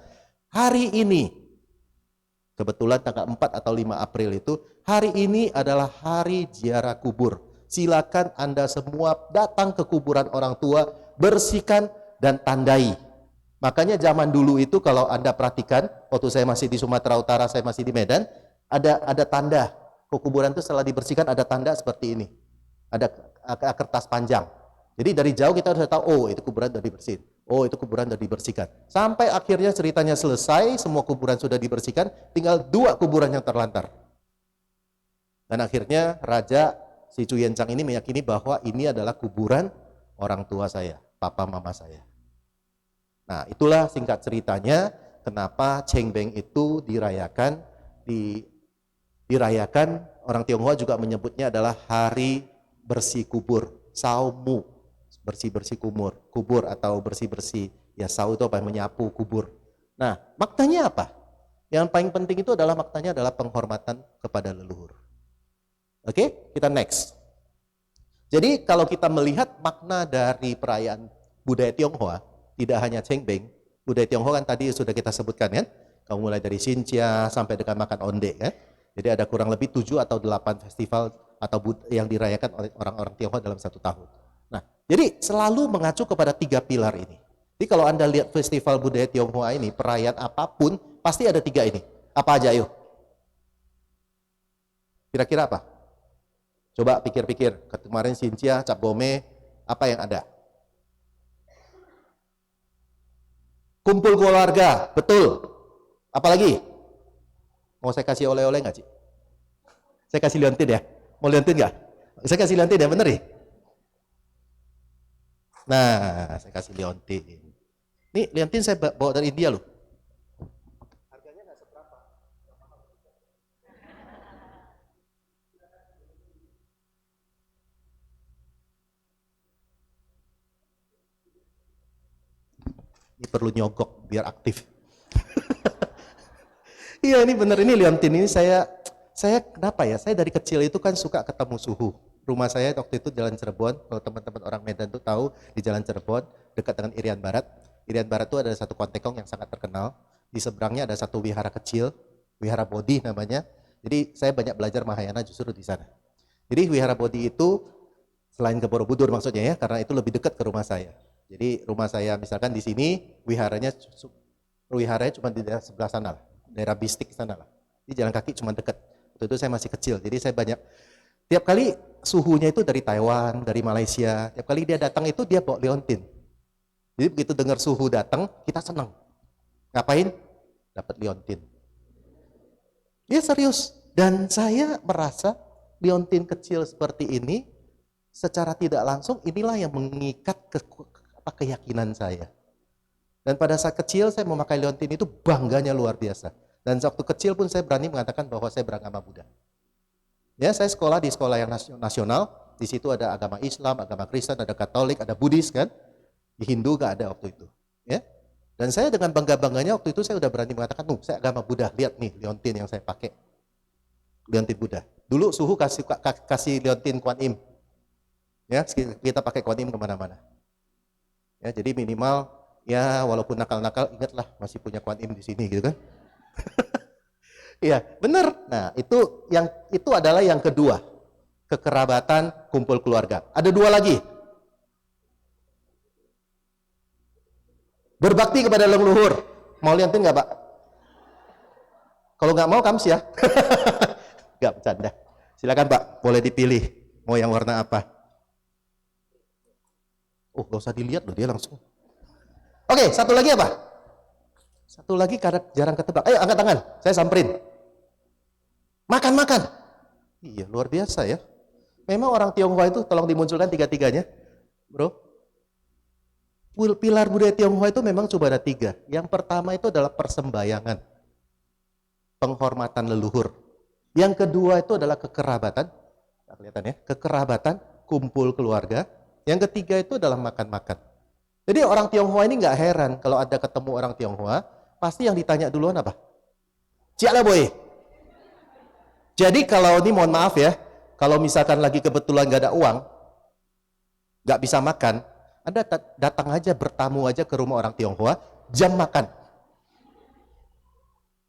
hari ini, kebetulan tanggal 4 atau 5 April itu, hari ini adalah hari ziarah kubur. Silakan Anda semua datang ke kuburan orang tua, bersihkan dan tandai. Makanya zaman dulu itu kalau Anda perhatikan, waktu saya masih di Sumatera Utara, saya masih di Medan, ada tanda. Kuburan itu setelah dibersihkan ada tanda seperti ini. Ada kertas panjang. Jadi dari jauh kita harus tahu, oh itu kuburan sudah dibersihin. Oh itu kuburan sudah dibersihkan. Sampai akhirnya ceritanya selesai, semua kuburan sudah dibersihkan, tinggal 2 kuburan yang terlantar. Dan akhirnya Raja si Chu Yen Chang ini meyakini bahwa ini adalah kuburan orang tua saya, papa mama saya. Nah, itulah singkat ceritanya kenapa Cheng Beng itu dirayakan orang Tionghoa juga menyebutnya adalah hari bersih kubur, Saumu, bersih-bersih kubur atau bersih-bersih, ya Sau itu apa, menyapu kubur. Nah, maknanya apa? Yang paling penting itu adalah maknanya adalah penghormatan kepada leluhur. Oke, kita next. Jadi kalau kita melihat makna dari perayaan budaya Tionghoa, tidak hanya Cheng Beng, budaya Tionghoa kan tadi sudah kita sebutkan kan, kamu mulai dari Xinjia sampai dengan makan onde kan. Jadi ada kurang lebih 7 atau 8 festival atau yang dirayakan oleh orang-orang Tionghoa dalam satu tahun. Nah, jadi selalu mengacu kepada 3 pilar ini. Jadi kalau Anda lihat festival budaya Tionghoa ini, perayaan apapun, pasti ada 3 ini. Apa aja ayo? Kira-kira apa? Coba pikir-pikir, kemarin Xinjia, Cap Gome, apa yang ada? Kumpul keluarga, betul. Apalagi? Mau saya kasih oleh-oleh nggak, Cik? Saya kasih liontin ya? Mau liontin nggak? Saya kasih liontin ya, bener ya? Nah, saya kasih liontin. Nih, liontin saya bawa dari India loh. Harganya nggak seberapa. Ini perlu nyogok biar aktif. Iya, ini bener, ini liontin ini saya kenapa ya? Saya dari kecil itu kan suka ketemu suhu. Rumah saya waktu itu Jalan Cirebon, kalau teman-teman orang Medan tuh tahu di Jalan Cirebon dekat dengan Irian Barat. Irian Barat itu ada satu kontekong yang sangat terkenal. Di seberangnya ada satu wihara kecil, Wihara Bodhi namanya. Jadi saya banyak belajar Mahayana justru di sana. Jadi Wihara Bodhi itu selain ke Borobudur maksudnya ya, karena itu lebih dekat ke rumah saya. Jadi rumah saya misalkan di sini wiharanya cuma di daerah sebelah sana lah, daerah Bistik sana lah. Di jalan kaki cuma dekat. Waktu itu saya masih kecil, jadi saya banyak. Tiap kali suhunya itu dari Taiwan, dari Malaysia. Tiap kali dia datang itu dia bawa liontin. Jadi begitu dengar suhu datang, kita senang. Ngapain? Dapat liontin. Ya serius. Dan saya merasa liontin kecil seperti ini, secara tidak langsung inilah yang mengikat keyakinan saya. Dan pada saat kecil saya memakai liontin itu bangganya luar biasa. Dan waktu kecil pun saya berani mengatakan bahwa saya beragama Buddha. Ya, saya sekolah di sekolah yang nasional. Di situ ada agama Islam, agama Kristen, ada Katolik, ada Buddhis kan. Di Hindu nggak ada waktu itu. Ya. Dan saya dengan bangga-bangganya waktu itu saya udah berani mengatakan, saya agama Buddha. Lihat nih liontin yang saya pakai. Liontin Buddha. Dulu suhu kasih liontin Kuan Im. Ya, kita pakai Kuan Im kemana-mana. Ya, jadi minimal ya walaupun nakal-nakal ingatlah masih punya Kuan Im di sini gitu kan. Iya, benar. Nah, itu adalah yang kedua. Kekerabatan, kumpul keluarga. Ada 2 lagi. Berbakti kepada leluhur. Mau liontin nggak, Pak? Kalau nggak mau, kams ya. Nggak, bercanda. Silakan, Pak. Boleh dipilih. Mau yang warna apa? Oh, nggak usah dilihat loh, dia langsung. Oke, satu lagi apa? Satu lagi karena jarang ketebak. Ayo, angkat tangan. Saya samperin. Makan-makan. Iya, luar biasa ya. Memang orang Tionghoa itu tolong dimunculkan 3-tiganya. Bro. Pilar budaya Tionghoa itu memang coba ada 3. Yang pertama itu adalah persembayangan. Penghormatan leluhur. Yang kedua itu adalah kekerabatan. Nah, kelihatan ya, kekerabatan, kumpul keluarga. Yang ketiga itu adalah makan-makan. Jadi orang Tionghoa ini nggak heran kalau ada ketemu orang Tionghoa, pasti yang ditanya duluan apa? Ciala boy. Jadi kalau ini mohon maaf ya, kalau misalkan lagi kebetulan nggak ada uang, nggak bisa makan, Anda datang aja bertamu aja ke rumah orang Tionghoa, jam makan.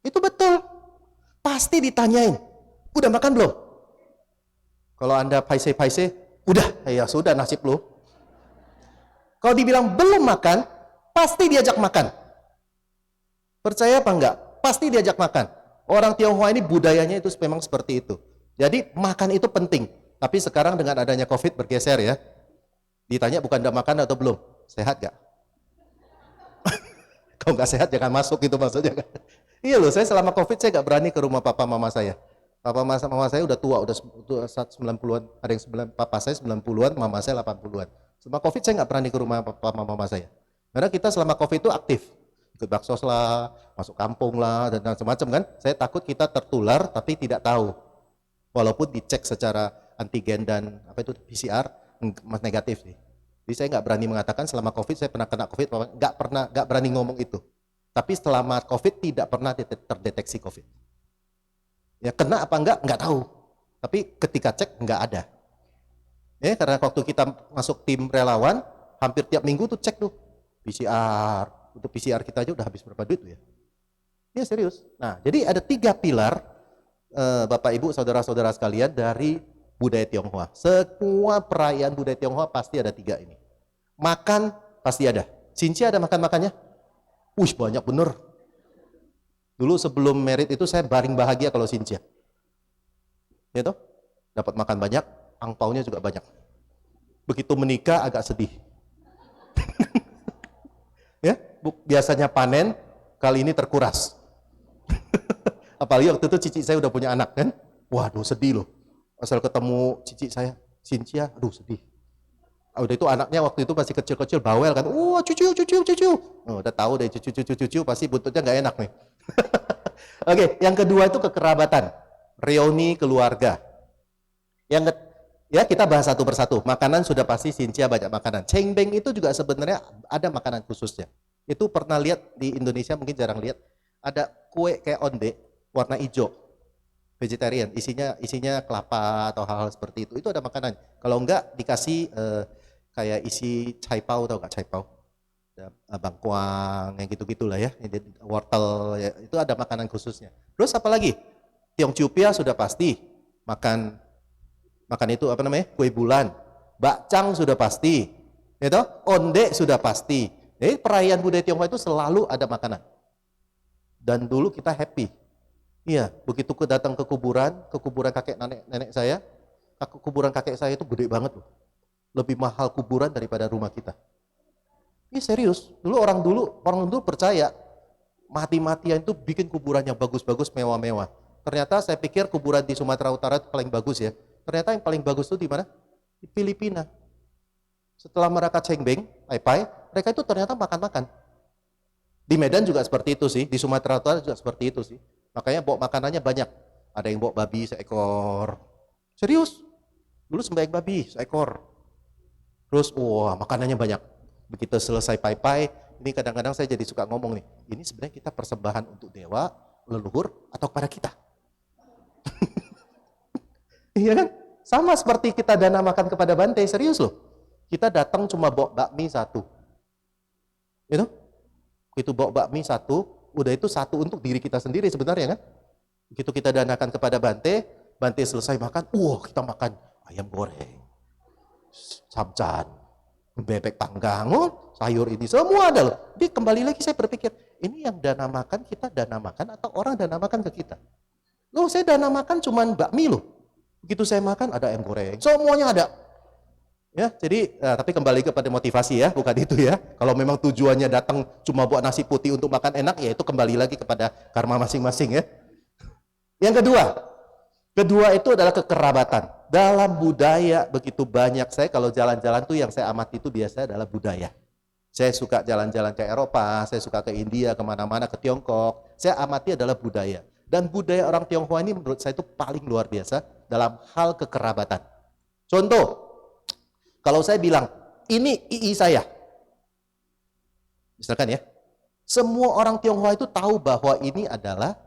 Itu betul. Pasti ditanyain, udah makan belum? Kalau Anda paise-paise, udah, ya sudah nasib lu. Kalau dibilang belum makan, pasti diajak makan. Percaya apa enggak? Pasti diajak makan. Orang Tionghoa ini budayanya itu memang seperti itu. Jadi makan itu penting. Tapi sekarang dengan adanya COVID bergeser ya. Ditanya bukan udah makan atau belum? Sehat gak? Kalau nggak sehat jangan masuk gitu maksudnya kan. Iya loh, saya selama COVID saya nggak berani ke rumah papa mama saya. Mama saya udah tua, udah 90-an, ada yang papa saya 90-an, mama saya 80-an. Selama Covid saya nggak pernah ke rumah papa mama saya. Karena kita selama Covid itu aktif. Ikut baksos lah, masuk kampung lah, dan macam-macam kan. Saya takut kita tertular tapi tidak tahu. Walaupun dicek secara antigen dan PCR negatif sih. Jadi saya nggak berani mengatakan selama Covid saya pernah kena Covid, nggak berani ngomong itu. Tapi selama Covid tidak pernah terdeteksi Covid. Ya kena apa nggak tahu. Tapi ketika cek nggak ada. Ya karena waktu kita masuk tim relawan, hampir tiap minggu tuh cek tuh PCR. Untuk PCR kita aja udah habis berapa duit tuh ya? Ya serius. Nah jadi ada 3 pilar Bapak Ibu saudara-saudara sekalian dari budaya Tionghoa. Semua perayaan budaya Tionghoa pasti ada 3 ini. Makan pasti ada. Xinjia ada makan-makannya? Banyak bener. Dulu sebelum merit itu saya baring bahagia kalau Xinjia. Ya toh? Dapat makan banyak, angpaunya juga banyak. Begitu menikah agak sedih. Ya, biasanya panen, kali ini terkuras. Apalagi waktu itu cici saya udah punya anak kan. Waduh sedih loh. Asal ketemu cici saya, Xinjia, aduh sedih. Udah itu anaknya waktu itu masih kecil-kecil bawel kan. Cucu. Udah tahu deh cucu pasti buntutnya nggak enak nih. Oke, yang kedua itu kekerabatan. Reuni keluarga. Ya kita bahas satu persatu. Makanan sudah pasti Xinjia banyak makanan. Cengbeng itu juga sebenarnya ada makanan khususnya. Itu pernah lihat di Indonesia mungkin jarang lihat. Ada kue kayak onde warna hijau. Vegetarian, isinya kelapa atau hal-hal seperti itu. Itu ada makanan. Kalau enggak dikasih kayak isi cai pao, tau enggak cai pao? Bangkuang yang gitu-gitulah ya. Wortel ya, itu ada makanan khususnya. Terus apa lagi? Tiongcupia sudah pasti makan itu apa namanya? Kue bulan. Bakcang sudah pasti. Gitu? Onde sudah pasti. Jadi perayaan budaya Tionghoa itu selalu ada makanan. Dan dulu kita happy. Iya, begitu datang ke kuburan kakek nenek saya, kuburan kakek saya itu gede banget loh. Lebih mahal kuburan daripada rumah kita. Ini serius. Orang dulu percaya mati-matian itu bikin kuburan yang bagus-bagus, mewah-mewah. Ternyata saya pikir kuburan di Sumatera Utara itu paling bagus ya. Ternyata yang paling bagus itu di mana? Di Filipina. Setelah mereka cengbeng, pai, mereka itu ternyata makan-makan. Di Medan juga seperti itu sih, di Sumatera Utara juga seperti itu sih. Makanya bawa makanannya banyak. Ada yang bawa babi seekor. Serius. Dulu sembahyang babi seekor. Terus makanannya banyak. Begitu selesai pai, ini kadang-kadang saya jadi suka ngomong nih, ini sebenarnya kita persembahan untuk dewa, leluhur, atau kepada kita? Iya kan? Sama seperti kita dana makan kepada Bante, serius loh. Kita datang cuma bawa bakmi 1. Gitu? Begitu bawa bakmi 1, udah itu 1 untuk diri kita sendiri sebenarnya kan. Begitu kita danakan kepada Bante selesai makan, kita makan ayam goreng, samcan, bebek panggang, sayur ini semua ada loh. Jadi kembali lagi saya berpikir, ini yang dana makan kita dana makan atau orang dana makan ke kita? Loh saya dana makan cuman bakmi loh. Begitu saya makan ada ayam goreng, semuanya ada. Ya, jadi tapi kembali kepada motivasi ya, bukan itu ya. Kalau memang tujuannya datang cuma buat nasi putih untuk makan enak, ya itu kembali lagi kepada karma masing-masing ya. Yang kedua itu adalah kekerabatan. Dalam budaya begitu banyak, saya kalau jalan-jalan tuh yang saya amati itu biasa adalah budaya. Saya suka jalan-jalan ke Eropa, saya suka ke India, kemana-mana, ke Tiongkok. Saya amati adalah budaya. Dan budaya orang Tionghoa ini menurut saya itu paling luar biasa dalam hal kekerabatan. Contoh, kalau saya bilang, ini ii saya. Misalkan ya, semua orang Tionghoa itu tahu bahwa ini adalah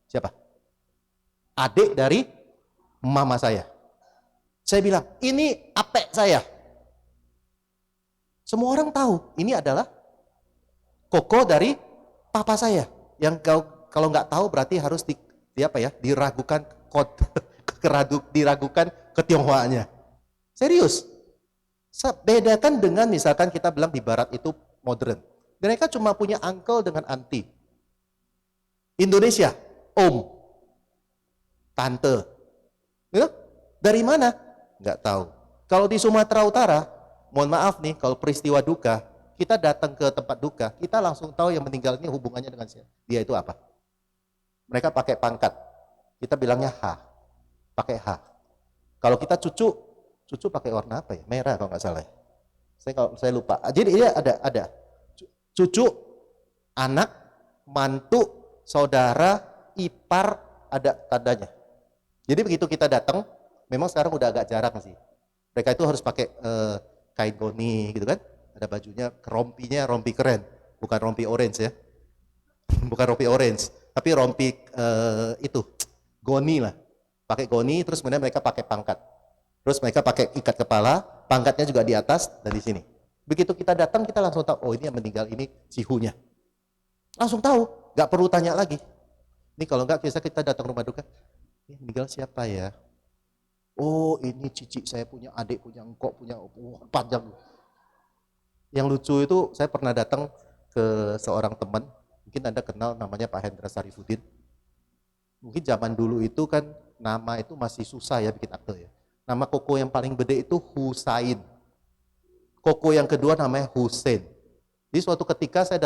siapa? Adik dari mama saya. Saya bilang, ini apek saya. Semua orang tahu, ini adalah koko dari papa saya. Yang kalau nggak tahu berarti harus diragukan diragukan ketionghoanya. Serius. Bedakan dengan misalkan kita bilang di barat itu modern. Mereka cuma punya uncle dengan auntie. Indonesia, om, tante. Ya? Dari mana? Nggak tahu. Kalau di Sumatera Utara, mohon maaf nih, kalau peristiwa duka, kita datang ke tempat duka, kita langsung tahu yang meninggal ini hubungannya dengan siapa. Dia itu apa? Mereka pakai pangkat. Kita bilangnya ha. pakai H. Kalau kita cucu pakai warna apa ya? Merah kalau nggak salah. Saya lupa. Jadi dia ada cucu, anak, mantu, saudara, ipar, ada tandanya. Jadi begitu kita datang, memang sekarang udah agak jarang sih. Mereka itu harus pakai kain goni gitu kan. Ada bajunya, rompinya rompi keren, bukan rompi orange ya. Bukan rompi orange, tapi rompi itu goni lah. Pakai goni, terus kemudian mereka pakai pangkat. Terus mereka pakai ikat kepala, pangkatnya juga di atas dan di sini. Begitu kita datang, kita langsung tahu, oh ini yang meninggal, ini cihunya. Langsung tahu, nggak perlu tanya lagi. Ini kalau nggak, biasa kita datang rumah duka, ini meninggal siapa ya? Oh ini cici saya punya, adik punya, engkok punya, panjang. Yang lucu itu, saya pernah datang ke seorang teman, mungkin Anda kenal namanya Pak Hendra Sarifudin. Mungkin zaman dulu itu kan nama itu masih susah ya bikin akte ya. Nama koko yang paling gede itu Husain. Koko yang kedua namanya Husain. Di suatu ketika saya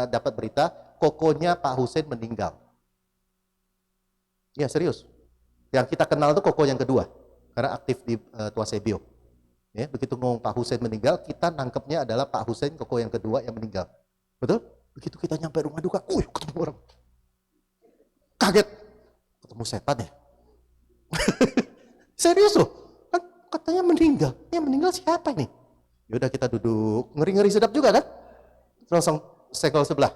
dapat berita kokonya Pak Husain meninggal. Ya serius. Yang kita kenal itu koko yang kedua karena aktif di Tuasebio. Ya, begitu ngomong Pak Husain meninggal, kita nangkepnya adalah Pak Husain koko yang kedua yang meninggal. Betul? Begitu kita nyampe rumah duka, ketemu orang. Kaget. Ketemu setan ya? Serius loh. Kan katanya meninggal. Yang meninggal siapa ini? Yaudah kita duduk. Ngeri-ngeri sedap juga kan? Langsung segel sebelah.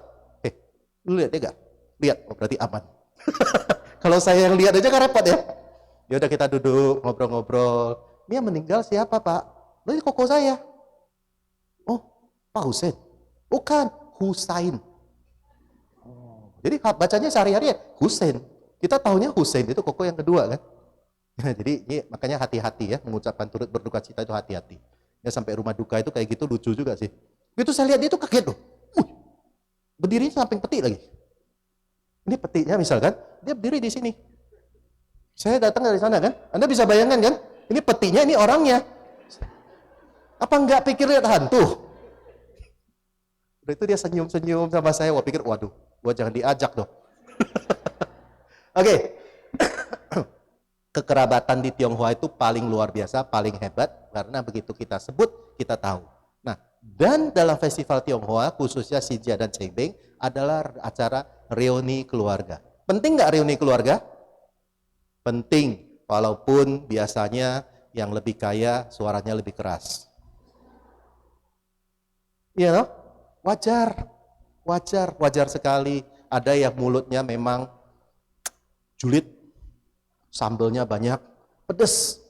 Lu lihat dia gak? Lihat, oh, berarti aman. Kalau saya yang lihat aja kan repot ya. Yaudah kita duduk, ngobrol-ngobrol. Ini yang meninggal siapa Pak? Ini koko saya. Oh, Pak Husain. Bukan, Husain. Jadi bacanya sehari-hari ya Husain. Kita tahunya Husain itu koko yang kedua kan. Jadi ini makanya hati-hati ya mengucapkan turut berduka cita itu hati-hati. Ya sampai rumah duka itu kayak gitu lucu juga sih. Begitu saya lihat dia itu kaget loh. Berdiri samping peti lagi. Ini petinya misalkan dia berdiri di sini. Saya datang dari sana kan. Anda bisa bayangkan kan? Ini petinya, ini orangnya. Apa enggak pikir lihat hantu? Udah itu dia senyum-senyum sama saya. Wah pikir, waduh, gua jangan diajak dong. Oke. Kekerabatan di Tionghoa itu paling luar biasa, paling hebat. Karena begitu kita sebut, kita tahu. Nah, dan dalam festival Tionghoa, khususnya Xinjia dan Chengbing, adalah acara reuni keluarga. Penting nggak reuni keluarga? Penting. Walaupun biasanya yang lebih kaya suaranya lebih keras. Iya loh? Wajar sekali. Ada yang mulutnya memang julid, sambelnya banyak, pedes.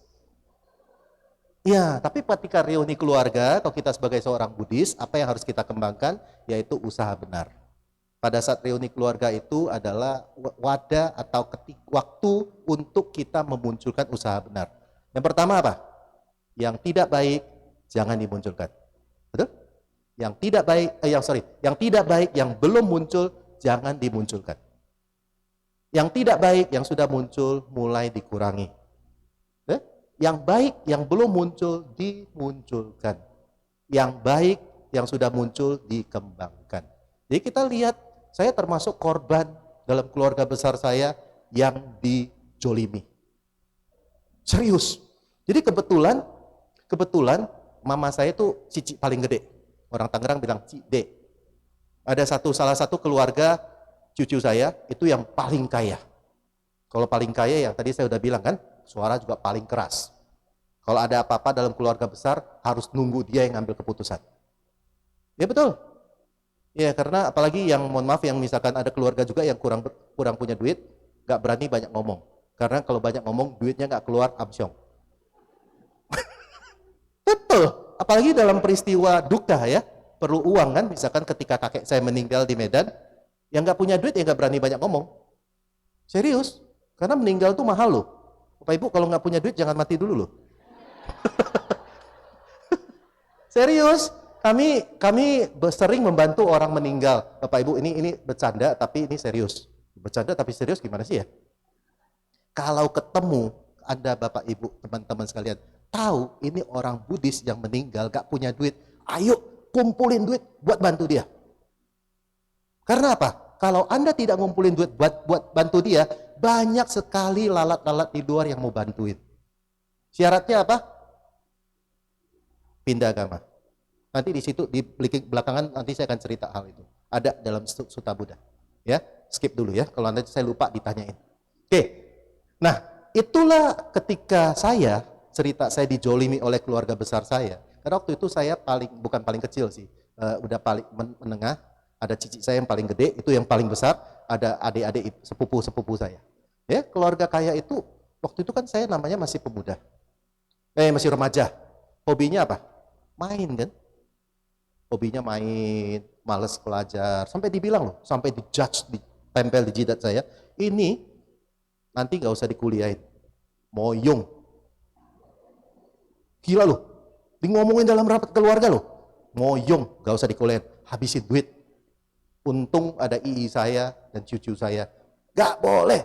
Ya, tapi ketika reuni keluarga, kalau kita sebagai seorang Buddhis, apa yang harus kita kembangkan? Yaitu usaha benar. Pada saat reuni keluarga itu adalah wadah atau waktu untuk kita memunculkan usaha benar. Yang pertama apa? Yang tidak baik, jangan dimunculkan. Betul? Yang tidak baik, yang belum muncul, jangan dimunculkan. Yang tidak baik, yang sudah muncul, mulai dikurangi. Yang baik, yang belum muncul, dimunculkan. Yang baik, yang sudah muncul, dikembangkan. Jadi kita lihat, saya termasuk korban dalam keluarga besar saya yang dijolimi. Serius. Jadi kebetulan mama saya itu cici paling gede. Orang Tangerang bilang Cide. Ada salah satu keluarga cucu saya itu yang paling kaya. Kalau paling kaya yang tadi saya udah bilang kan, suara juga paling keras. Kalau ada apa-apa dalam keluarga besar harus nunggu dia yang ngambil keputusan. Ya betul. Ya karena apalagi yang mohon maaf yang misalkan ada keluarga juga yang kurang punya duit, nggak berani banyak ngomong. Karena kalau banyak ngomong duitnya nggak keluar amsyong. Betul. Apalagi dalam peristiwa duka ya, perlu uang kan. Misalkan ketika kakek saya meninggal di Medan, yang nggak punya duit ya nggak berani banyak ngomong. Serius. Karena meninggal tuh mahal loh. Bapak Ibu kalau nggak punya duit jangan mati dulu loh. Serius. Kami sering membantu orang meninggal. Bapak Ibu ini bercanda tapi ini serius. Bercanda tapi serius gimana sih ya? Kalau ketemu Anda Bapak Ibu teman-teman sekalian tahu ini orang Buddhis yang meninggal gak punya duit, ayo kumpulin duit buat bantu dia. Karena apa? kalau Anda tidak ngumpulin duit buat bantu dia, banyak sekali lalat-lalat di luar yang mau bantuin. Syaratnya apa? Pindah agama. Nanti di situ di belakangan nanti saya akan cerita hal itu. Ada dalam Sutta Buddha. Ya, skip dulu ya. Kalau nanti saya lupa ditanyain. Oke. Nah, itulah ketika saya cerita saya dijolimi oleh keluarga besar saya. Karena waktu itu saya bukan paling kecil sih, udah paling menengah. Ada cici saya yang paling gede, itu yang paling besar. Ada adik-adik sepupu saya. Ya, keluarga kaya itu waktu itu kan saya namanya masih pemuda, masih remaja. Hobinya apa? Main kan? Hobinya main, males belajar. Sampai dibilang loh, sampai dijudge, ditempel di jidat saya. Ini nanti nggak usah dikuliahin, moyong. Gila loh. Di ngomongin dalam rapat keluarga loh, moyong, gak usah dikuliahin, habisin duit. Untung ada ii saya dan cucu saya, gak boleh,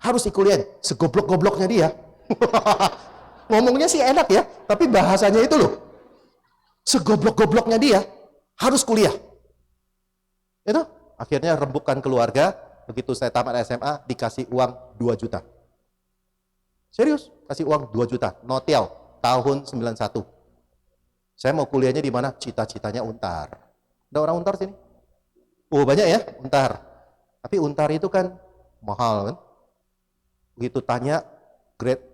harus dikuliahin, segoblok-gobloknya dia. Ngomongnya sih enak ya, tapi bahasanya itu loh, segoblok-gobloknya dia, harus kuliah. Itu akhirnya rembukan keluarga, begitu saya tamat SMA, dikasih uang 2 juta. Serius, kasih uang 2 juta, notial, tahun 91. Saya mau kuliahnya di mana? Cita-citanya Untar. Ada orang Untar sini? Oh banyak ya, Untar. Tapi Untar itu kan mahal kan? Begitu tanya grade,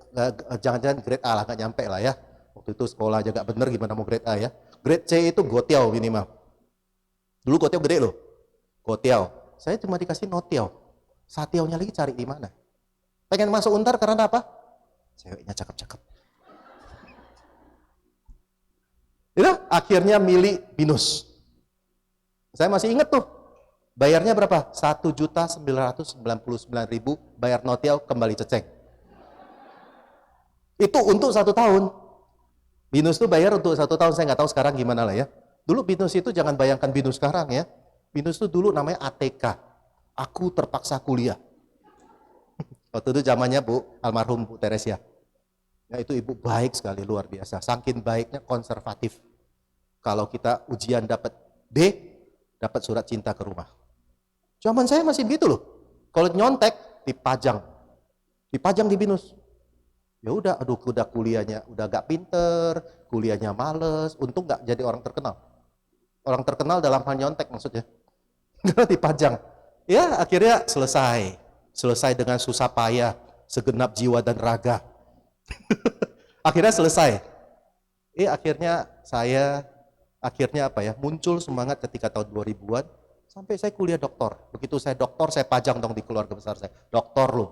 jangan-jangan grade A lah, nggak nyampe lah ya. Waktu itu sekolah aja nggak bener, gimana mau grade A ya? Grade C itu gotiao minimal. Dulu gotiao gede loh, gotiao. Saya cuma dikasih notiao. Satiaunya lagi cari di mana? Pengen masuk Untar karena apa? Ceweknya cakep-cakep. Itu akhirnya milih BINUS. Saya masih ingat tuh, bayarnya berapa? 1.999.000 bayar notial kembali ceceng. Itu untuk 1 tahun. BINUS tuh bayar untuk 1 tahun, saya nggak tahu sekarang gimana lah ya. Dulu BINUS itu jangan bayangkan BINUS sekarang ya. BINUS itu dulu namanya ATK. Aku terpaksa kuliah. Waktu itu zamannya Bu, almarhum Bu Teresia. Ya itu ibu baik sekali, luar biasa. Saking baiknya konservatif. Kalau kita ujian dapat B, dapat surat cinta ke rumah. Zaman saya masih begitu loh. Kalau nyontek, dipajang. Dipajang di BINUS. Ya udah, aduh udah kuliahnya, udah gak pinter, kuliahnya males, untung gak jadi orang terkenal. Orang terkenal dalam hal nyontek maksudnya. Karena dipajang. Ya akhirnya selesai. Selesai dengan susah payah, segenap jiwa dan raga. Akhirnya selesai. Akhirnya apa ya, muncul semangat ketika tahun 2000-an, sampai saya kuliah doktor. Begitu saya doktor, saya pajang dong di keluarga besar saya. Doktor loh.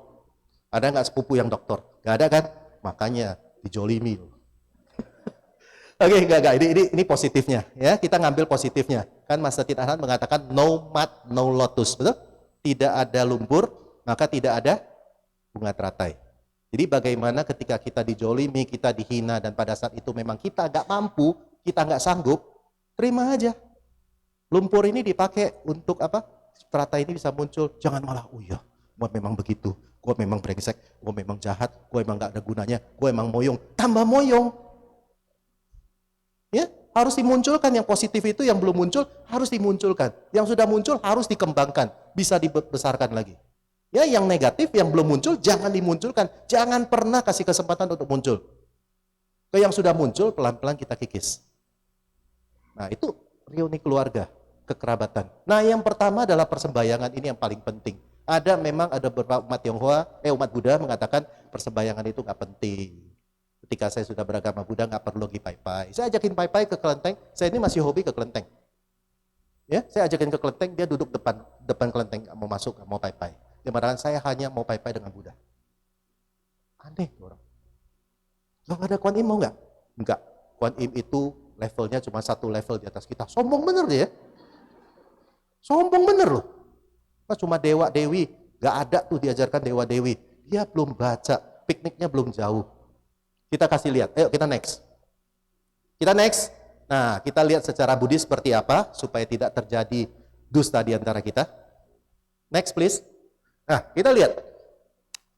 Ada nggak sepupu yang doktor? Nggak ada kan? Makanya dijolimi loh. Oke, enggak. Ini positifnya. Ya, kita ngambil positifnya. Kan Mas Satit Ahmad mengatakan no mud, no lotus. Betul? Tidak ada lumpur, maka tidak ada bunga teratai. Jadi bagaimana ketika kita dijolimi, kita dihina, dan pada saat itu memang kita nggak mampu, kita nggak sanggup, terima aja. Lumpur ini dipakai untuk apa? Teratai ini bisa muncul. Jangan malah, oh iya, gue memang begitu, gue memang brengsek, gue memang jahat, gue memang nggak ada gunanya, gue memang moyong. Tambah moyong. Ya, harus dimunculkan yang positif itu, yang belum muncul harus dimunculkan. Yang sudah muncul harus dikembangkan, bisa dibesarkan lagi. Ya, yang negatif, yang belum muncul, jangan dimunculkan. Jangan pernah kasih kesempatan untuk muncul. Ke yang sudah muncul, pelan-pelan kita kikis. Nah, itu reuni keluarga, kekerabatan. Nah, yang pertama adalah persembayangan, ini yang paling penting. Memang ada beberapa umat Buddha mengatakan persembayangan itu nggak penting. Ketika saya sudah beragama Buddha, nggak perlu lagi pai-pai. Saya ajakin pai-pai ke kelenteng, saya ini masih hobi ke kelenteng. Ya, saya ajakin ke kelenteng, dia duduk depan kelenteng, mau masuk, mau pai-pai. Dimana saya hanya mau pai-pai dengan Buddha. Aneh orang. Gak ada Kuan Im mau nggak? Enggak. Kuan Im itu levelnya cuma 1 level di atas kita. Sombong bener dia. Sombong bener loh. Nah, cuma dewa dewi, gak ada tuh diajarkan dewa dewi. Dia belum baca, pikniknya belum jauh. Kita kasih lihat. Ayo kita next. Kita next. Nah, kita lihat secara Buddhis seperti apa supaya tidak terjadi dusta di antara kita. Next please. Nah, kita lihat.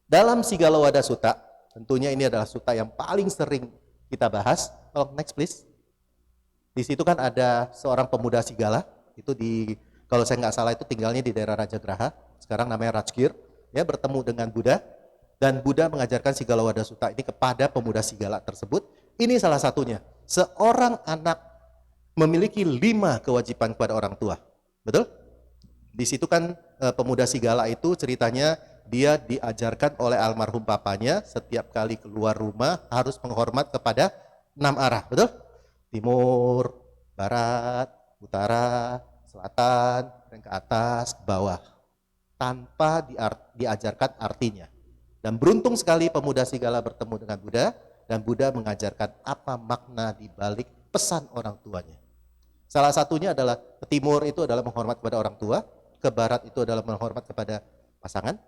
Dalam Sigalowada Sutta, tentunya ini adalah sutta yang paling sering kita bahas. Oh, next please. Di situ kan ada seorang pemuda Sigala, itu Kalau saya nggak salah itu tinggalnya di daerah Rajagraha, sekarang namanya Rajgir, ya, bertemu dengan Buddha, dan Buddha mengajarkan Sigalawada Sutta ini kepada pemuda Sigala tersebut. Ini salah satunya, seorang anak memiliki 5 kewajiban kepada orang tua, betul? Di situ kan pemuda Sigala itu ceritanya dia diajarkan oleh almarhum papanya setiap kali keluar rumah harus menghormat kepada 6 arah, betul? Timur, barat, utara, selatan, dan ke atas, ke bawah. Tanpa diajarkan artinya. Dan beruntung sekali pemuda Sigala bertemu dengan Buddha, dan Buddha mengajarkan apa makna di balik pesan orang tuanya. Salah satunya adalah ke timur itu adalah menghormat kepada orang tua, ke barat itu adalah menghormat kepada pasangan,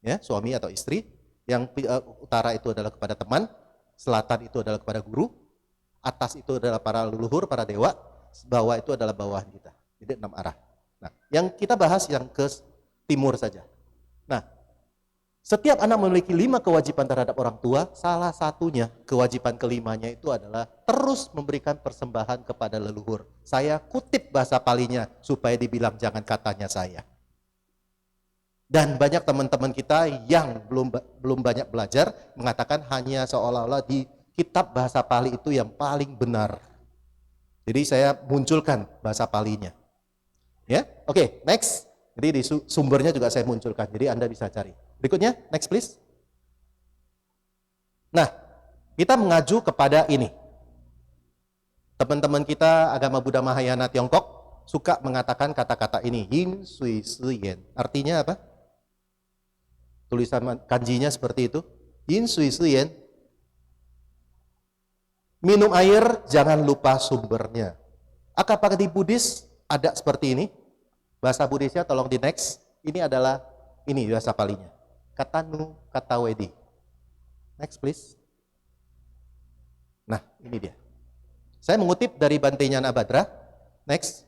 ya, suami atau istri, yang utara itu adalah kepada teman, selatan itu adalah kepada guru, atas itu adalah para leluhur, para dewa, bawah itu adalah bawahan kita. Jadi 6 arah. Nah, yang kita bahas yang ke timur saja. Nah, setiap anak memiliki 5 kewajiban terhadap orang tua, salah satunya, kewajiban kelimanya itu adalah terus memberikan persembahan kepada leluhur. Saya kutip bahasa Palinya supaya dibilang jangan katanya saya. Dan banyak teman-teman kita yang belum banyak belajar mengatakan hanya seolah-olah di kitab bahasa Pali itu yang paling benar. Jadi saya munculkan bahasa Palinya. Ya, oke, next. Jadi di sumbernya juga saya munculkan. Jadi Anda bisa cari. Berikutnya, next please. Nah, kita mengacu kepada ini. Teman-teman kita agama Buddha Mahayana Tiongkok suka mengatakan kata-kata ini, yin sui si yen. Artinya apa? Tulisan kanjinya seperti itu. Yin sui si yen. Minum air, jangan lupa sumbernya. Apakah di Buddhis ada seperti ini? Bahasa Buddhisnya tolong di next. Ini adalah, ini bahasa Palinya. Katanu katawedi. Next please. Nah, ini dia. Saya mengutip dari Bante Nyana Badra. Next.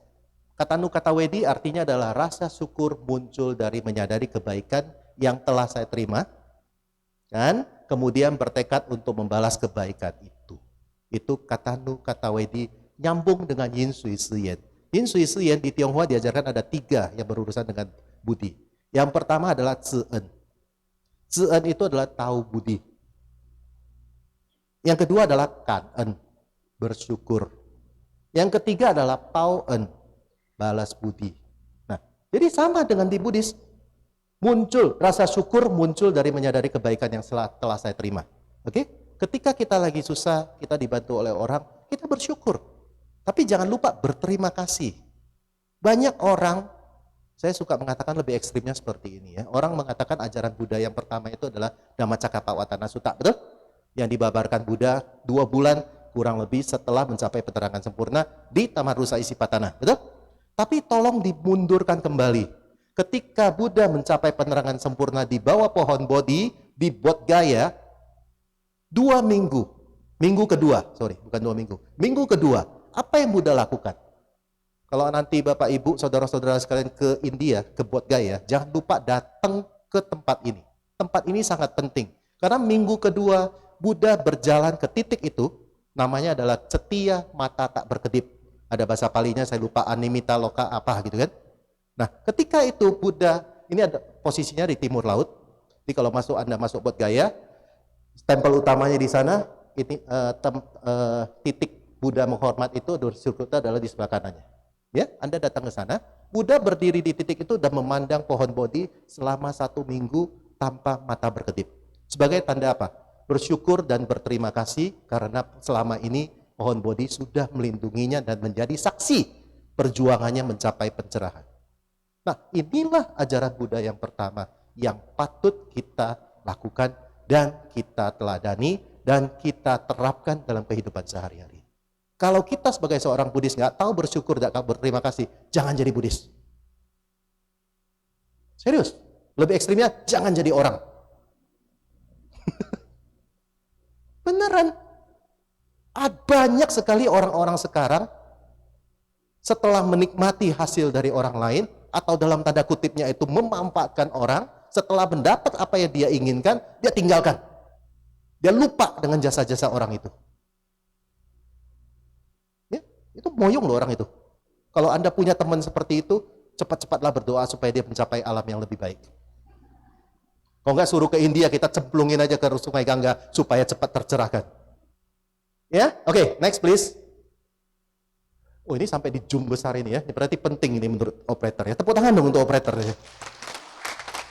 Katanu katawedi artinya adalah rasa syukur muncul dari menyadari kebaikan yang telah saya terima. Dan kemudian bertekad untuk membalas kebaikan itu. Itu katanu katawedi nyambung dengan yin sui si yen. Yin sui si yen di Tionghoa diajarkan ada 3 yang berurusan dengan budi. Yang pertama adalah tsu'en. Tsu'en itu adalah tahu budi. Yang kedua adalah kan'en, bersyukur. Yang ketiga adalah paoen, balas budi. Nah, jadi sama dengan di Buddhis. Muncul rasa syukur muncul dari menyadari kebaikan yang telah saya terima. Oke? Ketika kita lagi susah, kita dibantu oleh orang, kita bersyukur. Tapi jangan lupa berterima kasih. Banyak orang, saya suka mengatakan lebih ekstrimnya seperti ini ya. Orang mengatakan ajaran Buddha yang pertama itu adalah Dhammacakkappavattana Sutta, betul? Yang dibabarkan Buddha 2 bulan kurang lebih setelah mencapai penerangan sempurna di Taman Rusa Isipatana, betul? Tapi tolong dimundurkan kembali. Ketika Buddha mencapai penerangan sempurna di bawah pohon Bodhi di Bodh Gaya, 2 minggu, minggu kedua, minggu kedua, apa yang Buddha lakukan? Kalau nanti Bapak Ibu, saudara-saudara sekalian ke India, ke Bodh Gaya, jangan lupa datang ke tempat ini. Tempat ini sangat penting, karena minggu kedua Buddha berjalan ke titik itu, namanya adalah setia mata tak berkedip. Ada bahasa Palinya, saya lupa, animita loka apa gitu kan. Nah, ketika itu Buddha, ini ada posisinya di timur laut. Jadi kalau Anda masuk Bodh Gaya, tempel utamanya di sana, ini titik Buddha menghormat itu Dursyukuta adalah di sebelah kanannya. Ya, Anda datang ke sana, Buddha berdiri di titik itu dan memandang pohon Bodhi selama 1 minggu tanpa mata berkedip. Sebagai tanda apa? Bersyukur dan berterima kasih karena selama ini pohon Bodhi sudah melindunginya dan menjadi saksi perjuangannya mencapai pencerahan. Nah, inilah ajaran Buddha yang pertama yang patut kita lakukan dan kita teladani dan kita terapkan dalam kehidupan sehari-hari. Kalau kita sebagai seorang Buddhis nggak tahu bersyukur dan berterima kasih, jangan jadi Buddhis. Serius, lebih ekstrimnya jangan jadi orang. Beneran, banyak sekali orang-orang sekarang setelah menikmati hasil dari orang lain atau dalam tanda kutipnya itu memanfaatkan orang, setelah mendapat apa yang dia inginkan, dia tinggalkan. Dia lupa dengan jasa-jasa orang itu. Ya, itu moyong loh orang itu. Kalau Anda punya teman seperti itu, cepat-cepatlah berdoa supaya dia mencapai alam yang lebih baik. Kalau enggak suruh ke India, kita cemplungin aja ke Sungai Gangga supaya cepat tercerahkan. Ya, oke, next please. Oh, ini sampai di zoom besar ini ya. Ini berarti penting ini menurut operator ya. Tepuk tangan dong untuk operator ya.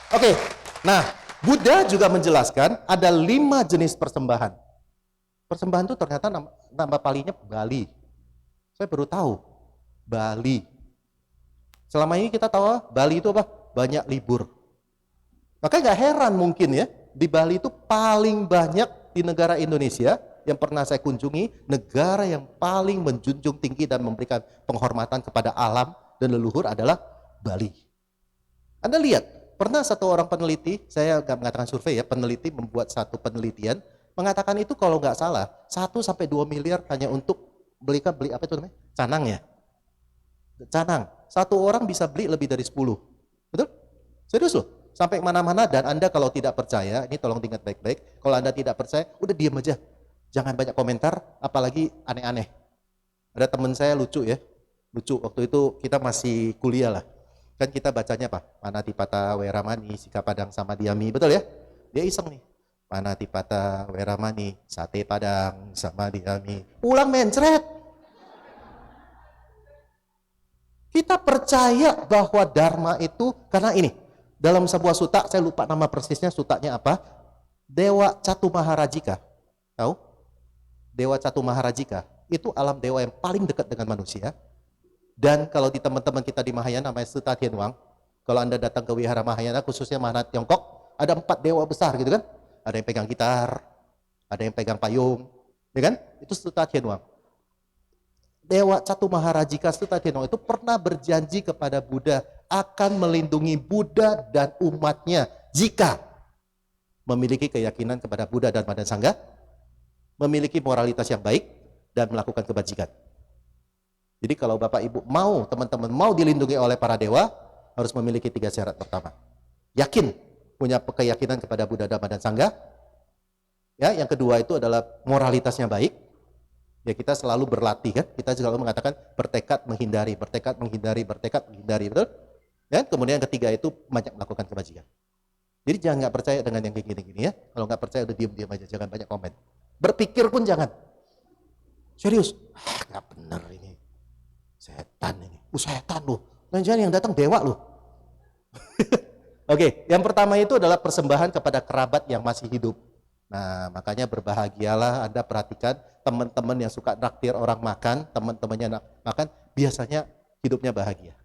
Oke, nah Buddha juga menjelaskan ada 5 jenis persembahan. Persembahan itu ternyata nama palinya Bali. Saya baru tahu, Bali. Selama ini kita tahu Bali itu apa? Banyak libur. Makanya gak heran mungkin ya, di Bali itu paling banyak di negara Indonesia yang pernah saya kunjungi, negara yang paling menjunjung tinggi dan memberikan penghormatan kepada alam dan leluhur adalah Bali. Anda lihat, pernah satu orang peneliti, saya nggak mengatakan survei ya, peneliti membuat satu penelitian, mengatakan itu kalau nggak salah, 1-2 miliar hanya untuk beli apa itu namanya? Canang ya? Canang. Satu orang bisa beli lebih dari 10. Betul? Serius loh. Sampai mana-mana, dan Anda kalau tidak percaya, ini tolong diingat baik-baik, kalau Anda tidak percaya, udah diam aja. Jangan banyak komentar, apalagi aneh-aneh. Ada teman saya lucu ya, lucu, waktu itu kita masih kuliah lah. Kan kita bacanya apa? Manatipata Weramani, Sika Padang sama Diami, betul ya? Dia iseng nih. Manatipata Weramani, Sate Padang sama Diami. Pulang mencret. Kita percaya bahwa Dharma itu, karena ini, dalam sebuah sutta, saya lupa nama persisnya, sutanya apa? Dewa Catu Maharajika. Tahu? Dewa Catu Maharajika itu alam dewa yang paling dekat dengan manusia. Dan kalau di teman-teman kita di Mahayana namanya Sutta Tianwang, kalau Anda datang ke Wihara Mahayana, khususnya Mahayana Tiongkok, ada 4 dewa besar gitu kan. Ada yang pegang gitar, ada yang pegang payung, ya kan? Itu Sutta Tianwang. Dewa Catu Maharajika Sutta Tianwang itu pernah berjanji kepada Buddha akan melindungi Buddha dan umatnya jika memiliki keyakinan kepada Buddha dan Dhamma dan Sangha, memiliki moralitas yang baik, dan melakukan kebajikan. Jadi kalau Bapak Ibu mau, teman-teman mau dilindungi oleh para dewa, harus memiliki 3 syarat. Pertama, yakin, punya keyakinan kepada Buddha, Dhamma dan Sangha. Ya, yang kedua itu adalah moralitasnya baik. Ya, kita selalu berlatih kan, kita selalu mengatakan bertekad menghindari, bertekad menghindari, bertekad menghindari, betul? Ya, kemudian yang ketiga itu banyak melakukan kebajikan. Jadi jangan nggak percaya dengan yang kayak gini-gini ya. Kalau nggak percaya udah diam-diam aja, jangan banyak komen. Berpikir pun jangan. Serius, nggak bener ini. Setan ini. Setan loh. Jangan yang datang dewa loh. Oke, yang pertama itu adalah persembahan kepada kerabat yang masih hidup. Nah, makanya berbahagialah Anda perhatikan teman-teman yang suka traktir orang makan, teman-temannya makan, biasanya hidupnya bahagia.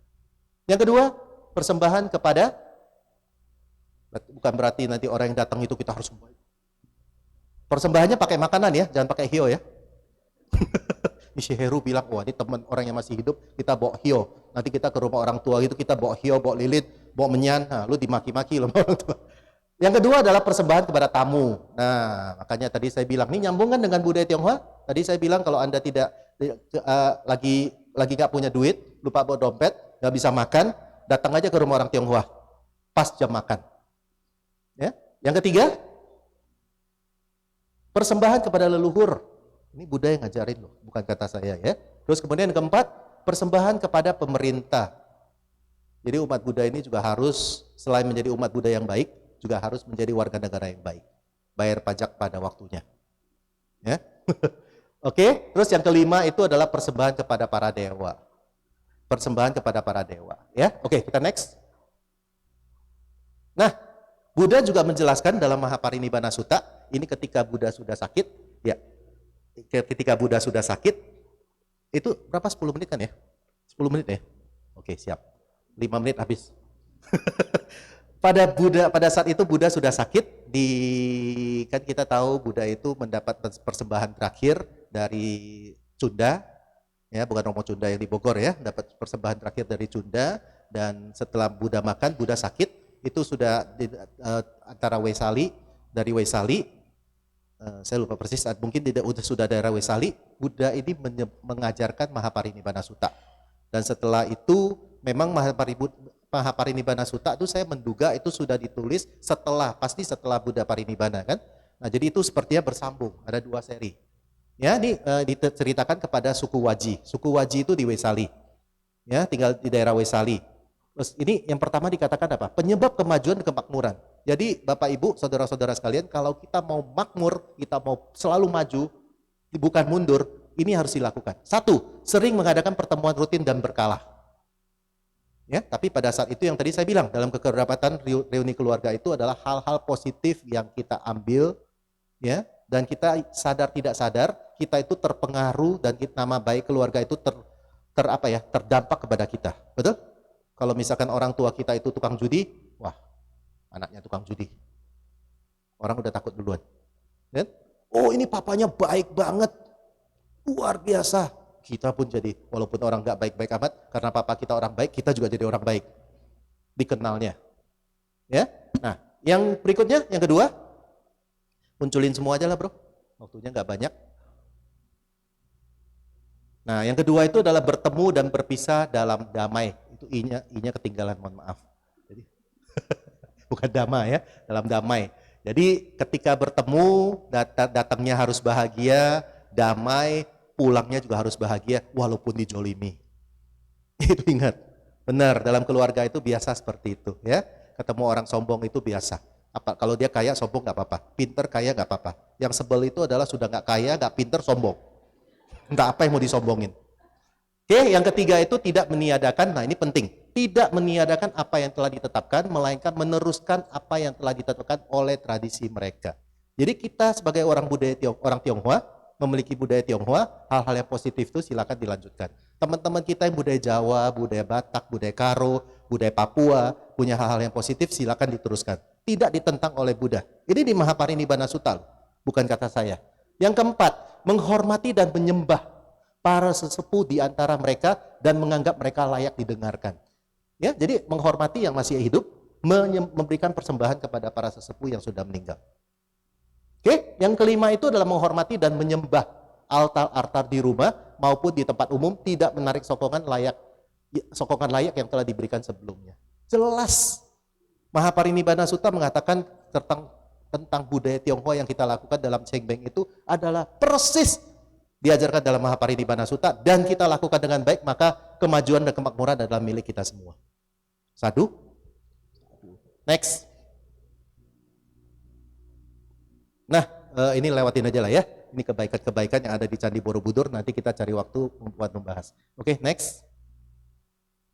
Yang kedua, persembahan kepada, bukan berarti nanti orang yang datang itu kita harus persembahannya pakai makanan ya, jangan pakai hio ya. Ini si Heru bilang, wah ini teman orang yang masih hidup, kita bawa hio. Nanti kita ke rumah orang tua gitu, kita bawa hio, bawa lilit, bawa menyan, nah, lu dimaki-maki loh orang tua. Yang kedua adalah persembahan kepada tamu. Nah, makanya tadi saya bilang, ini nyambung kan dengan budaya Tionghoa. Tadi saya bilang kalau Anda tidak lagi nggak punya duit, lupa bawa dompet, nggak bisa makan, datang aja ke rumah orang Tionghoa pas jam makan. Ya. Yang ketiga, persembahan kepada leluhur. Ini Buddha yang ngajarin loh, bukan kata saya ya. Terus kemudian yang keempat, persembahan kepada pemerintah. Jadi umat Buddha ini juga harus, selain menjadi umat Buddha yang baik, juga harus menjadi warga negara yang baik. Bayar pajak pada waktunya. Ya. Oke, terus yang kelima itu adalah persembahan kepada para dewa. Persembahan kepada para dewa. Ya, oke, kita next. Nah, Buddha juga menjelaskan dalam Mahaparinibbana Sutta, ini ketika Buddha sudah sakit, ya. Ketika Buddha sudah sakit, itu berapa? 10 menit kan ya? 10 menit ya? Oke, siap. 5 menit habis. Pada saat itu Buddha sudah sakit, kan kita tahu Buddha itu mendapat persembahan terakhir dari Cunda, ya bukan Romo Cunda yang di Bogor ya, dapat persembahan terakhir dari Cunda, dan setelah Buddha makan, Buddha sakit, itu sudah antara Wesali, dari Wesali, saya lupa persis, mungkin sudah daerah Wesali, Buddha ini mengajarkan Mahaparinibbana Sutta, dan setelah itu memang Mahaparinibbana Sutta itu saya menduga itu sudah ditulis pasti setelah Buddha Parinibbana kan. Nah, jadi itu sepertinya bersambung, ada 2 seri. Ya, ini diceritakan kepada suku Waji. Suku Waji itu di Wesali. Ya, tinggal di daerah Wesali. Terus ini yang pertama dikatakan apa? Penyebab kemajuan dan kemakmuran. Jadi Bapak Ibu, saudara-saudara sekalian, kalau kita mau makmur, kita mau selalu maju, bukan mundur, ini harus dilakukan. Satu, sering mengadakan pertemuan rutin dan berkala. Ya, tapi pada saat itu yang tadi saya bilang, dalam kekerabatan reuni keluarga itu adalah hal-hal positif yang kita ambil, ya, dan kita sadar tidak sadar, kita itu terpengaruh dan nama baik keluarga itu terdampak kepada kita. Betul? Kalau misalkan orang tua kita itu tukang judi, wah, anaknya tukang judi. Orang udah takut duluan. Ya? Oh, ini papanya baik banget. Luar biasa. Kita pun jadi, walaupun orang nggak baik-baik amat, karena papa kita orang baik, kita juga jadi orang baik. Dikenalnya. Ya. Nah, yang berikutnya, yang kedua, munculin semua aja lah bro. Waktunya nggak banyak. Nah, yang kedua itu adalah bertemu dan berpisah dalam damai. Itu i-nya ketinggalan, mohon maaf. Jadi bukan damai ya, dalam damai. Jadi ketika bertemu, datangnya harus bahagia, damai, pulangnya juga harus bahagia walaupun dijolimi. Itu ingat. Benar, dalam keluarga itu biasa seperti itu ya. Ketemu orang sombong itu biasa. Kalau dia kaya sombong nggak apa-apa, pinter kaya nggak apa-apa. Yang sebel itu adalah sudah nggak kaya, nggak pinter, sombong. Entah apa yang mau disombongin. Oke, yang ketiga itu tidak meniadakan, nah ini penting. Tidak meniadakan apa yang telah ditetapkan, melainkan meneruskan apa yang telah ditetapkan oleh tradisi mereka. Jadi kita sebagai orang Tionghoa, memiliki budaya Tionghoa, hal-hal yang positif itu silakan dilanjutkan. Teman-teman kita yang budaya Jawa, budaya Batak, budaya Karo, budaya Papua, punya hal-hal yang positif silakan diteruskan. Tidak ditentang oleh Buddha. Ini di Mahaparinibbana Sutta, bukan kata saya. Yang keempat, menghormati dan menyembah para sesepuh di antara mereka dan menganggap mereka layak didengarkan. Ya, jadi menghormati yang masih hidup, memberikan persembahan kepada para sesepuh yang sudah meninggal. Oke, yang kelima itu adalah menghormati dan menyembah altar-altar di rumah maupun di tempat umum, tidak menarik sokongan layak yang telah diberikan sebelumnya. Jelas Mahaparinibbana Sutta mengatakan tentang budaya Tionghoa yang kita lakukan dalam Cengbeng itu adalah persis diajarkan dalam Mahaparinibbana Sutta dan kita lakukan dengan baik, maka kemajuan dan kemakmuran adalah milik kita semua. Sadu. Next. Nah, ini lewatin aja lah ya. Ini kebaikan-kebaikan yang ada di Candi Borobudur, nanti kita cari waktu buat membahas. Oke, next.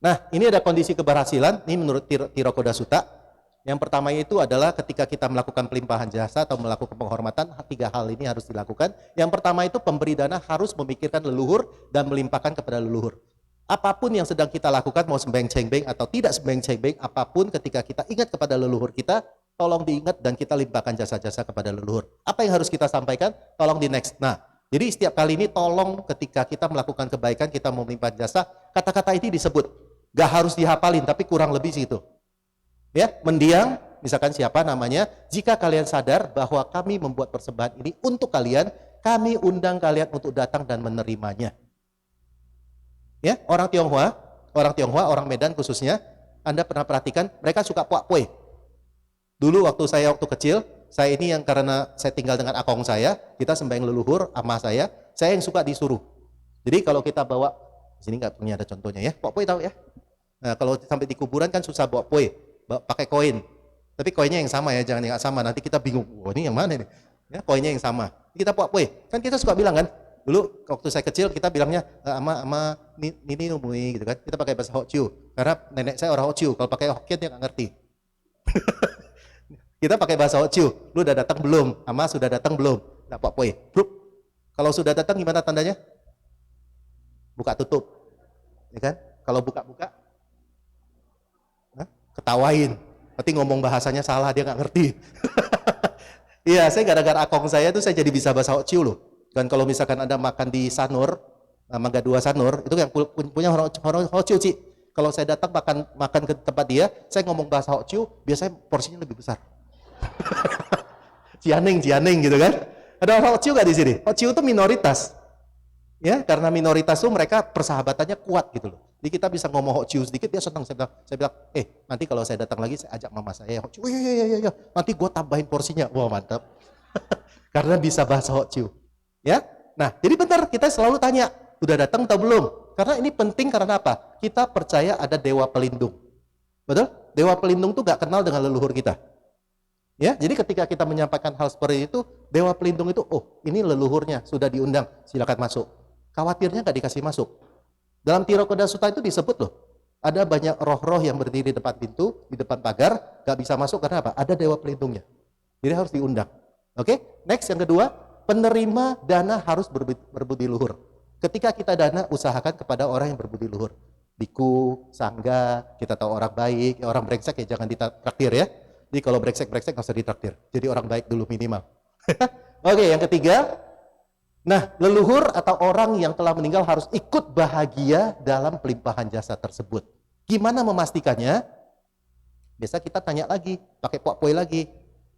Nah, ini ada kondisi keberhasilan, ini menurut Tirokoda Sutta. Yang pertama itu adalah ketika kita melakukan pelimpahan jasa atau melakukan penghormatan, 3 hal ini harus dilakukan. Yang pertama itu pemberi dana harus memikirkan leluhur dan melimpahkan kepada leluhur. Apapun yang sedang kita lakukan, mau sembahyang cengbeng atau tidak sembahyang cengbeng, apapun ketika kita ingat kepada leluhur kita, tolong diingat dan kita limpahkan jasa-jasa kepada leluhur. Apa yang harus kita sampaikan? Tolong di next. Nah, jadi setiap kali ini tolong ketika kita melakukan kebaikan, kita mau melimpahkan jasa, kata-kata ini disebut. Gak harus dihafalin, tapi kurang lebih situ. Ya, mendiang, misalkan siapa namanya, jika kalian sadar bahwa kami membuat persembahan ini untuk kalian, kami undang kalian untuk datang dan menerimanya. Ya, orang Tionghoa, orang Medan khususnya, Anda pernah perhatikan, mereka suka puak pue. Dulu waktu kecil, saya ini yang karena saya tinggal dengan akong saya, kita sembahyang leluhur, ama saya yang suka disuruh. Jadi kalau kita bawa, di sini nggak punya ada contohnya ya, puak pue tahu ya. Nah, kalau sampai di kuburan kan susah bawa pue. Pakai koin, tapi koinnya yang sama ya, jangan yang sama, nanti kita bingung, oh ini yang mana nih? Ya, koinnya yang sama, kita puak pue, kan kita suka bilang kan, dulu waktu saya kecil kita bilangnya, ama nini numui gitu kan, kita pakai bahasa Hokkien, karena nenek saya orang Hokkien, kalau pakai Hokkien dia nggak ngerti. Kita pakai bahasa Hokkien, lu udah datang belum? Ama sudah datang belum? Nah, puak pue, kalau sudah datang gimana tandanya? Buka tutup, ya kan? Kalau buka-buka, ketawain, berarti ngomong bahasanya salah, dia nggak ngerti. Iya, saya gara-gara akong saya itu saya jadi bisa bahasa Hokkien loh. Dan kalau misalkan Anda makan di Sanur, Mangga 2 Sanur, itu yang punya orang Hokkien Ci. Kalau saya datang makan ke tempat dia, saya ngomong bahasa Hokkien, biasanya porsinya lebih besar. Jianeng gitu kan. Ada orang Hokkien nggak di sini? Hokkien itu minoritas. Ya, karena minoritas itu mereka persahabatannya kuat gitu loh. Jadi kita bisa ngomong Hokkien sedikit, dia senang. Saya bilang, nanti kalau saya datang lagi, saya ajak mama saya Hokkien. Iya. Nanti gue tambahin porsinya. Wah, mantap. Karena bisa bahasa Hokkien. Ya, nah jadi bentar kita selalu tanya, udah datang atau belum? Karena ini penting karena apa? Kita percaya ada dewa pelindung. Betul? Dewa pelindung tuh gak kenal dengan leluhur kita. Ya, jadi ketika kita menyampaikan hal seperti itu, Dewa pelindung itu, oh ini leluhurnya, sudah diundang, silakan masuk. Khawatirnya gak dikasih masuk. Dalam Tirokoda Sutta itu disebut loh, ada banyak roh-roh yang berdiri di depan pintu, di depan pagar, gak bisa masuk karena apa? Ada Dewa pelindungnya. Jadi harus diundang. Oke, next yang kedua, penerima dana harus berbudi luhur. Ketika kita dana, usahakan kepada orang yang berbudi luhur. Biku, sangga, kita tahu orang baik, orang brengsek ya jangan ditraktir ya. Jadi kalau brengsek-brengsek nggak usah ditraktir. Jadi orang baik dulu minimal. Oke, yang ketiga, nah leluhur atau orang yang telah meninggal harus ikut bahagia dalam pelimpahan jasa tersebut. Gimana memastikannya? Biasa kita tanya lagi, pakai pok-poi lagi,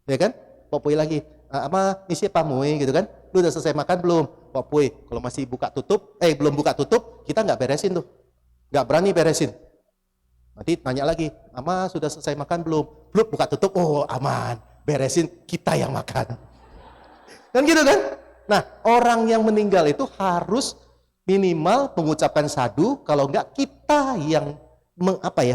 ya kan? Pok-poi lagi. Ama misi pamui gitu kan? Lu udah selesai makan belum? Pok-poi. Kalau masih buka tutup, belum buka tutup, kita nggak beresin tuh, nggak berani beresin. Nanti tanya lagi, Ama sudah selesai makan belum? Belum, buka tutup, oh aman, beresin, kita yang makan. Kan gitu kan? Nah, orang yang meninggal itu harus minimal mengucapkan sadu, kalau enggak kita yang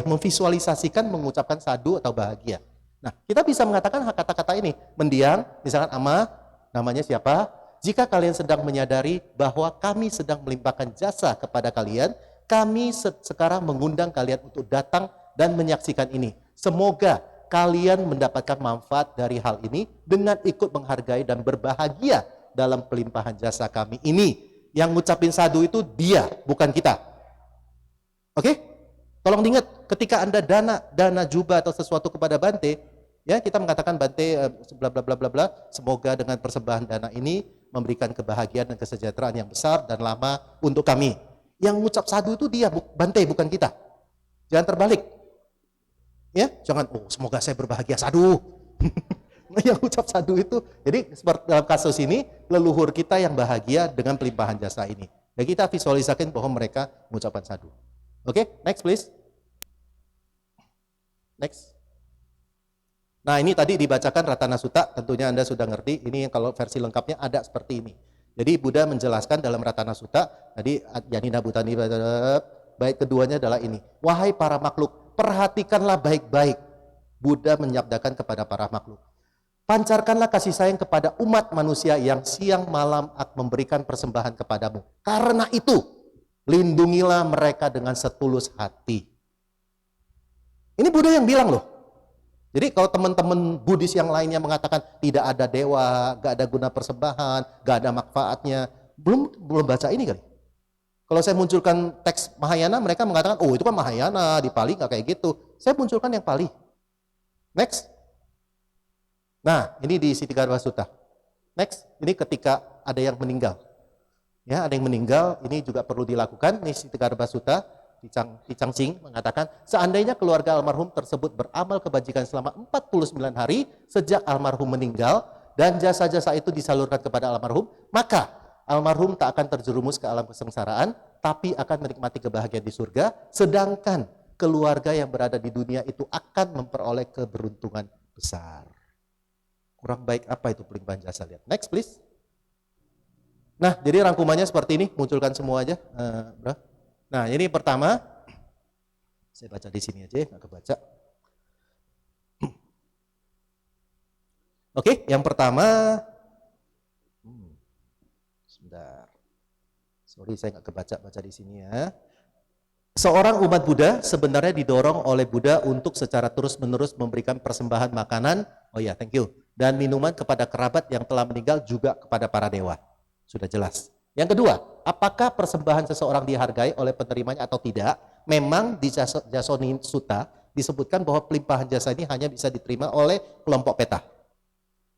memvisualisasikan mengucapkan sadu atau bahagia. Nah, kita bisa mengatakan kata-kata ini, mendiang, misalkan Ama, namanya siapa? Jika kalian sedang menyadari bahwa kami sedang melimpahkan jasa kepada kalian, kami sekarang mengundang kalian untuk datang dan menyaksikan ini. Semoga kalian mendapatkan manfaat dari hal ini dengan ikut menghargai dan berbahagia dalam pelimpahan jasa kami ini. Yang ngucapin sadu itu dia, bukan kita. Oke? Tolong diingat, ketika Anda dana jubah atau sesuatu kepada Bante, ya kita mengatakan Bante bla bla bla bla bla, semoga dengan persembahan dana ini memberikan kebahagiaan dan kesejahteraan yang besar dan lama untuk kami. Yang ngucap sadu itu dia, Bante, bukan kita. Jangan terbalik. Ya, jangan, oh semoga saya berbahagia, sadu. Yang ngucap sadu itu, jadi seperti dalam kasus ini, leluhur kita yang bahagia dengan pelimpahan jasa ini. Dan kita visualisasikan bahwa mereka mengucapkan sadu. Oke, next please. Next. Nah ini tadi dibacakan Ratana Sutta, tentunya Anda sudah ngerti, ini kalau versi lengkapnya ada seperti ini. Jadi Buddha menjelaskan dalam Ratana Sutta, tadi Yanina Bhutani, bait keduanya adalah ini. Wahai para makhluk, perhatikanlah baik-baik. Buddha menyabdakan kepada para makhluk. Pancarkanlah kasih sayang kepada umat manusia yang siang malam memberikan persembahan kepadamu. Karena itu, lindungilah mereka dengan setulus hati. Ini Buddha yang bilang loh. Jadi kalau teman-teman Buddhis yang lainnya mengatakan tidak ada dewa, gak ada guna persembahan, gak ada manfaatnya, belum baca ini kali. Kalau saya munculkan teks Mahayana, mereka mengatakan, oh itu kan Mahayana, di Pali gak kayak gitu. Saya munculkan yang Pali. Next. Nah, ini di Siddhigarbha Sutta. Next, ini ketika ada yang meninggal. Ya, ada yang meninggal, ini juga perlu dilakukan. Ini Siddhigarbha Sutta. Ticang Cing mengatakan, seandainya keluarga almarhum tersebut beramal kebajikan selama 49 hari sejak almarhum meninggal dan jasa-jasa itu disalurkan kepada almarhum, maka almarhum tak akan terjerumus ke alam kesengsaraan, tapi akan menikmati kebahagiaan di surga, sedangkan keluarga yang berada di dunia itu akan memperoleh keberuntungan besar. Kurang baik apa itu pelimpahan jasa? Lihat. Next please. Nah, jadi rangkumannya seperti ini, munculkan semua aja, bro. Nah, ini pertama, saya baca di sini aja, nggak kebaca. Oke, yang pertama, sebentar, sorry saya nggak baca di sini ya. Seorang umat Buddha sebenarnya didorong oleh Buddha untuk secara terus-menerus memberikan persembahan makanan, oh ya, thank you, dan minuman kepada kerabat yang telah meninggal juga kepada para dewa. Sudah jelas. Yang kedua, apakah persembahan seseorang dihargai oleh penerimanya atau tidak? Memang di Jasoni Sutta disebutkan bahwa pelimpahan jasa ini hanya bisa diterima oleh kelompok peta.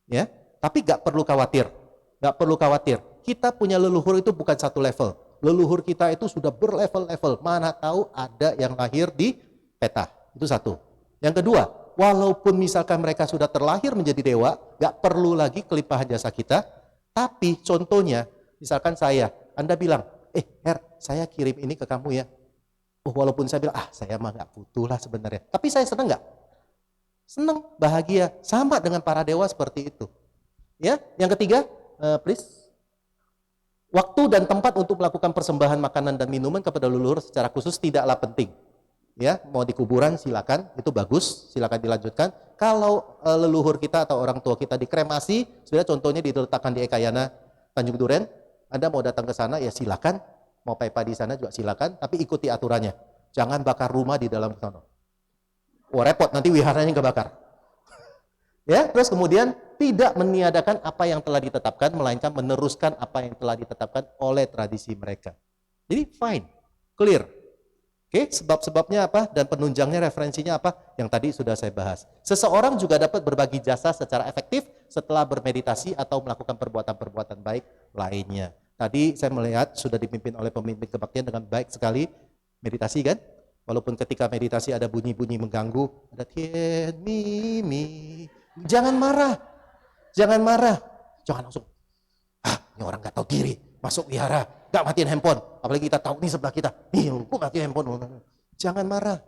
Ya, tapi nggak perlu khawatir. Nggak perlu khawatir. Kita punya leluhur itu bukan satu level. Leluhur kita itu sudah berlevel-level. Mana tahu ada yang lahir di peta. Itu satu. Yang kedua, walaupun misalkan mereka sudah terlahir menjadi dewa, nggak perlu lagi kelimpahan jasa kita. Tapi contohnya, misalkan saya, Anda bilang, Her, saya kirim ini ke kamu ya. Oh, walaupun saya bilang, saya mah nggak butuh lah sebenarnya. Tapi saya senang nggak? Senang, bahagia. Sama dengan para dewa seperti itu. Ya, yang ketiga, please. Waktu dan tempat untuk melakukan persembahan makanan dan minuman kepada leluhur secara khusus tidaklah penting. Ya, mau di kuburan silakan, itu bagus, silakan dilanjutkan. Kalau leluhur kita atau orang tua kita dikremasi, sudah contohnya diletakkan di Ekayana Tanjung Duren, Anda mau datang ke sana ya silakan, mau pepa di sana juga silakan, tapi ikuti aturannya. Jangan bakar rumah di dalam sana. Wah repot, nanti wiharanya kebakar. Ya, terus kemudian tidak meniadakan apa yang telah ditetapkan, melainkan meneruskan apa yang telah ditetapkan oleh tradisi mereka. Jadi fine, clear. Oke, sebab-sebabnya apa dan penunjangnya referensinya apa yang tadi sudah saya bahas. Seseorang juga dapat berbagi jasa secara efektif setelah bermeditasi atau melakukan perbuatan-perbuatan baik lainnya. Tadi saya melihat sudah dipimpin oleh pemimpin kebaktian dengan baik sekali meditasi kan? Walaupun ketika meditasi ada bunyi-bunyi mengganggu, ada tian mi. Jangan marah. Jangan marah. Jangan langsung ini orang nggak tahu diri, masuk wihara, nggak matiin handphone. Apalagi kita tahu nih sebelah kita, nih kok matiin handphone. Jangan marah.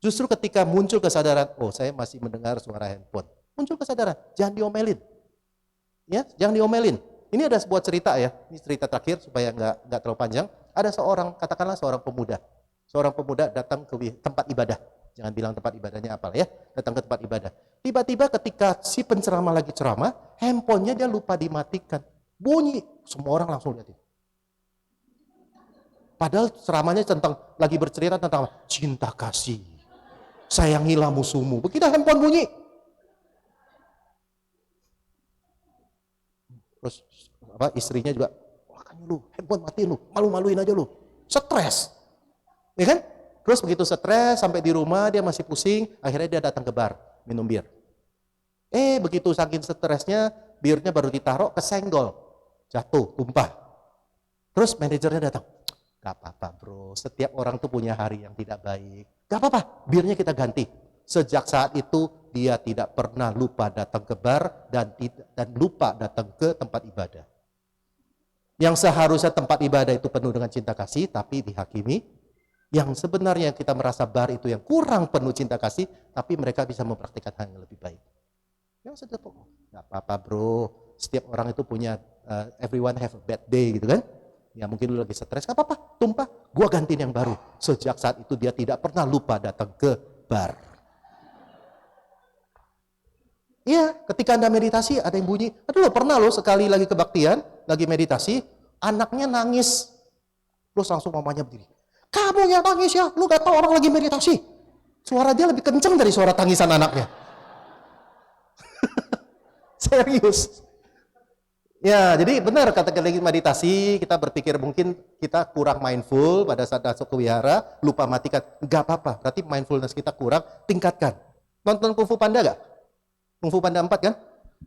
Justru ketika muncul kesadaran, oh saya masih mendengar suara handphone. Muncul kesadaran, jangan diomelin. Ya, jangan diomelin. Ini ada sebuah cerita ya, ini cerita terakhir supaya nggak terlalu panjang. Ada seorang, katakanlah seorang pemuda. Seorang pemuda datang ke tempat ibadah. Jangan bilang tempat ibadahnya apa ya, datang ke tempat ibadah. Tiba-tiba ketika si penceramah lagi ceramah, handphonenya dia lupa dimatikan. Bunyi, semua orang langsung lihatin. Padahal ceramahnya lagi bercerita tentang cinta kasih. Sayangilah musuhmu. Begitu handphone bunyi. Terus istrinya juga, wah kan lu, handphone matiin lu, malu-maluin aja lu. Stres. Ya kan? Terus begitu stres sampai di rumah dia masih pusing, akhirnya dia datang ke bar, minum bir. Begitu saking stresnya, birnya baru ditaruh kesenggol. Jatuh, tumpah. Terus manajernya datang. Gak apa-apa bro, setiap orang tuh punya hari yang tidak baik. Gak apa-apa, birnya kita ganti. Sejak saat itu dia tidak pernah lupa datang ke bar dan lupa datang ke tempat ibadah. Yang seharusnya tempat ibadah itu penuh dengan cinta kasih, tapi dihakimi. Yang sebenarnya kita merasa bar itu yang kurang penuh cinta kasih, tapi mereka bisa mempraktikkan hal yang lebih baik. Ya sudah, gak apa-apa bro, setiap orang itu punya everyone have a bad day gitu kan. Ya mungkin lu lagi stres, gak apa-apa, tumpah, gua gantiin yang baru. Sejak saat itu dia tidak pernah lupa datang ke bar. Iya, ketika Anda meditasi ada yang bunyi. Aduh, pernah lo sekali lagi kebaktian, lagi meditasi, anaknya nangis. Terus langsung mamanya berdiri. Kamu yang nangis ya, lu gak tahu orang lagi meditasi. Suara dia lebih kencang dari suara tangisan anaknya. Serius. Ya, jadi benar kata lagi meditasi, kita berpikir mungkin kita kurang mindful pada saat masuk ke wihara, lupa matikan. Gak apa-apa, berarti mindfulness kita kurang, tingkatkan. Nonton Kung Fu Panda gak? Kung Fu Panda 4 kan?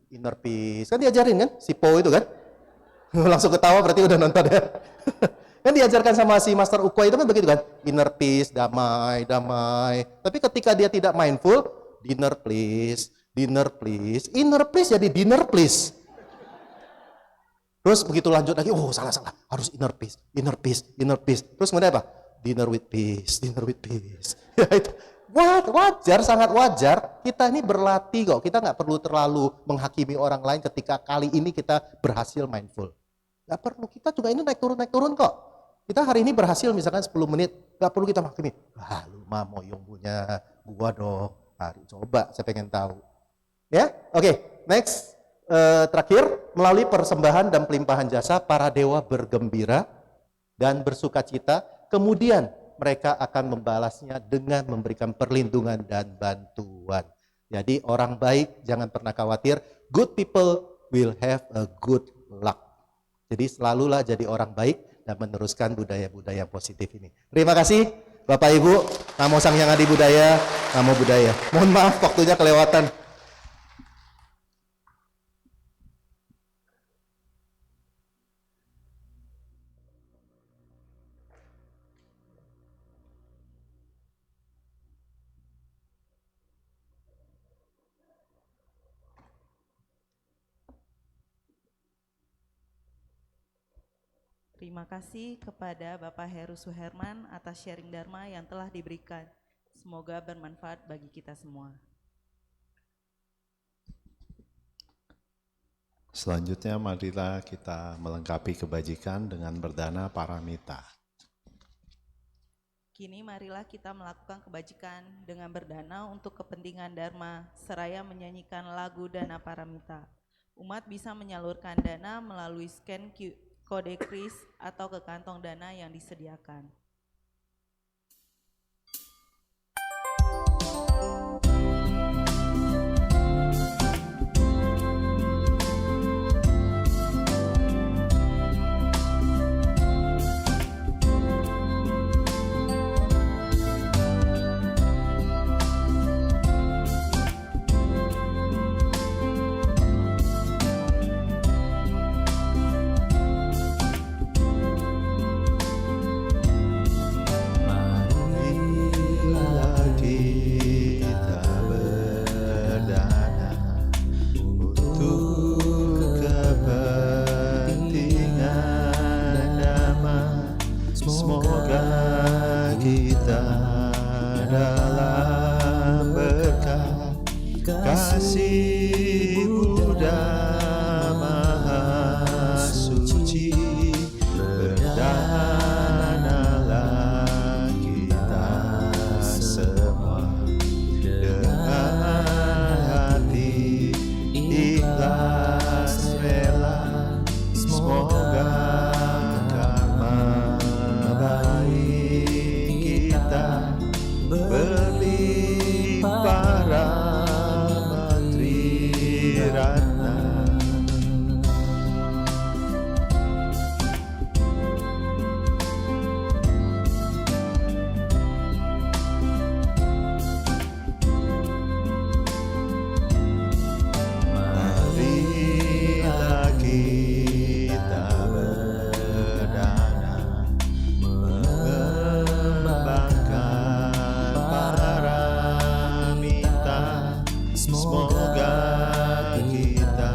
Inner peace, kan diajarin kan? Si Po itu kan? Langsung ketawa berarti udah nonton ya. Kan diajarkan sama si Master Ukwa itu kan begitu kan? Inner peace, damai, damai. Tapi ketika dia tidak mindful, dinner please, inner peace jadi dinner please. Terus begitu lanjut lagi, oh salah, harus inner peace. Terus kemudian apa? Dinner with peace. Ya itu wajar, sangat wajar. Kita ini berlatih kok, kita nggak perlu terlalu menghakimi orang lain ketika kali ini kita berhasil mindful. Nggak perlu, kita juga ini naik turun kok. Kita hari ini berhasil misalkan 10 menit, nggak perlu kita menghakimi. Wah lu mah moyong punya gua dong. Hari coba, saya pengen tahu. Ya, oke, next. Terakhir, melalui persembahan dan pelimpahan jasa, para dewa bergembira dan bersukacita, kemudian mereka akan membalasnya dengan memberikan perlindungan dan bantuan. Jadi orang baik jangan pernah khawatir, good people will have a good luck. Jadi selalulah jadi orang baik dan meneruskan budaya-budaya positif ini. Terima kasih Bapak Ibu, Namo Sang Hyang Adi Budaya, Namo Buddhaya. Mohon maaf waktunya kelewatan. Terima kasih kepada Bapak Heru Suherman atas sharing Dharma yang telah diberikan. Semoga bermanfaat bagi kita semua. Selanjutnya marilah kita melengkapi kebajikan dengan berdana paramita. Kini marilah kita melakukan kebajikan dengan berdana untuk kepentingan Dharma, seraya menyanyikan lagu Dana Paramita. Umat bisa menyalurkan dana melalui scan kode kris atau ke kantong dana yang disediakan. Marilah kita berdana untuk kepentingan damai. Semoga kita dalam berkat kasih Buddha Maha Suci. Berdanalah kita semua dengan hati ikhlas rela. Semoga karma baik kita berlimpah rahmat Triratna. Marilah kita berdana mengembangkan paramita. Semoga kita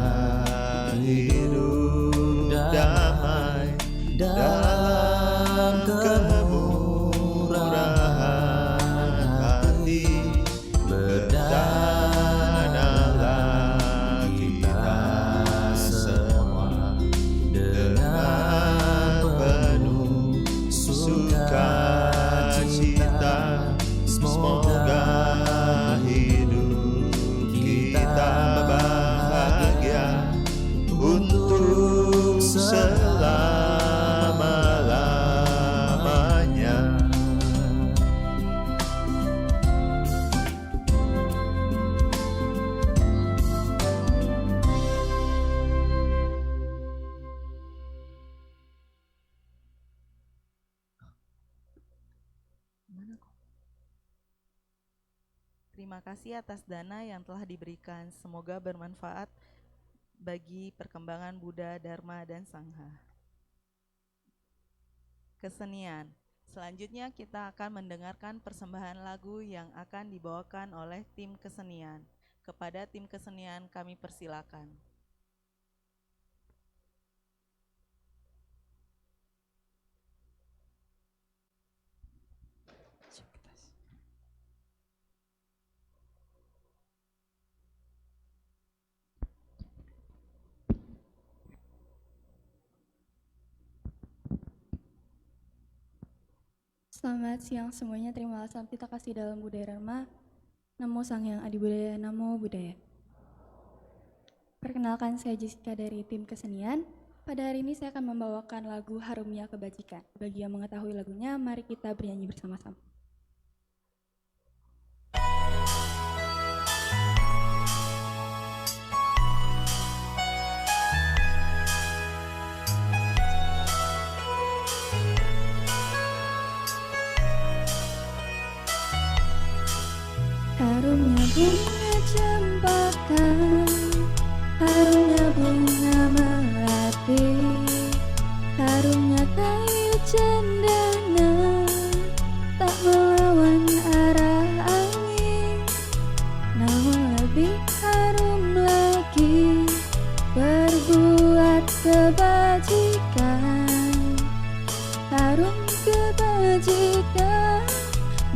hidup damai dalam kemurahan hati. Berdanalah kita semua dengan penuh sukacita. Semoga hidup kita bahagia untuk selama-lamanya. Terima kasih atas dana yang telah diberikan. Semoga bermanfaat bagi perkembangan Buddha, Dharma, dan Sangha. Kesenian. Selanjutnya kita akan mendengarkan persembahan lagu yang akan dibawakan oleh tim kesenian. Kepada tim kesenian kami persilakan. Selamat siang semuanya, terima kasih kita kasih dalam budaya Dharma. Namo Sanghyang Adi Budaya, Namo Buddhaya. Perkenalkan, saya Jessica dari tim kesenian. Pada hari ini saya akan membawakan lagu Harumnya Kebajikan. Bagi yang mengetahui lagunya, mari kita bernyanyi bersama-sama. Harumnya bunga cempaka, harumnya bunga melati, harumnya kayu cendana, tak melawan arah angin. Namun lebih harum lagi berbuat kebajikan. Harum kebajikan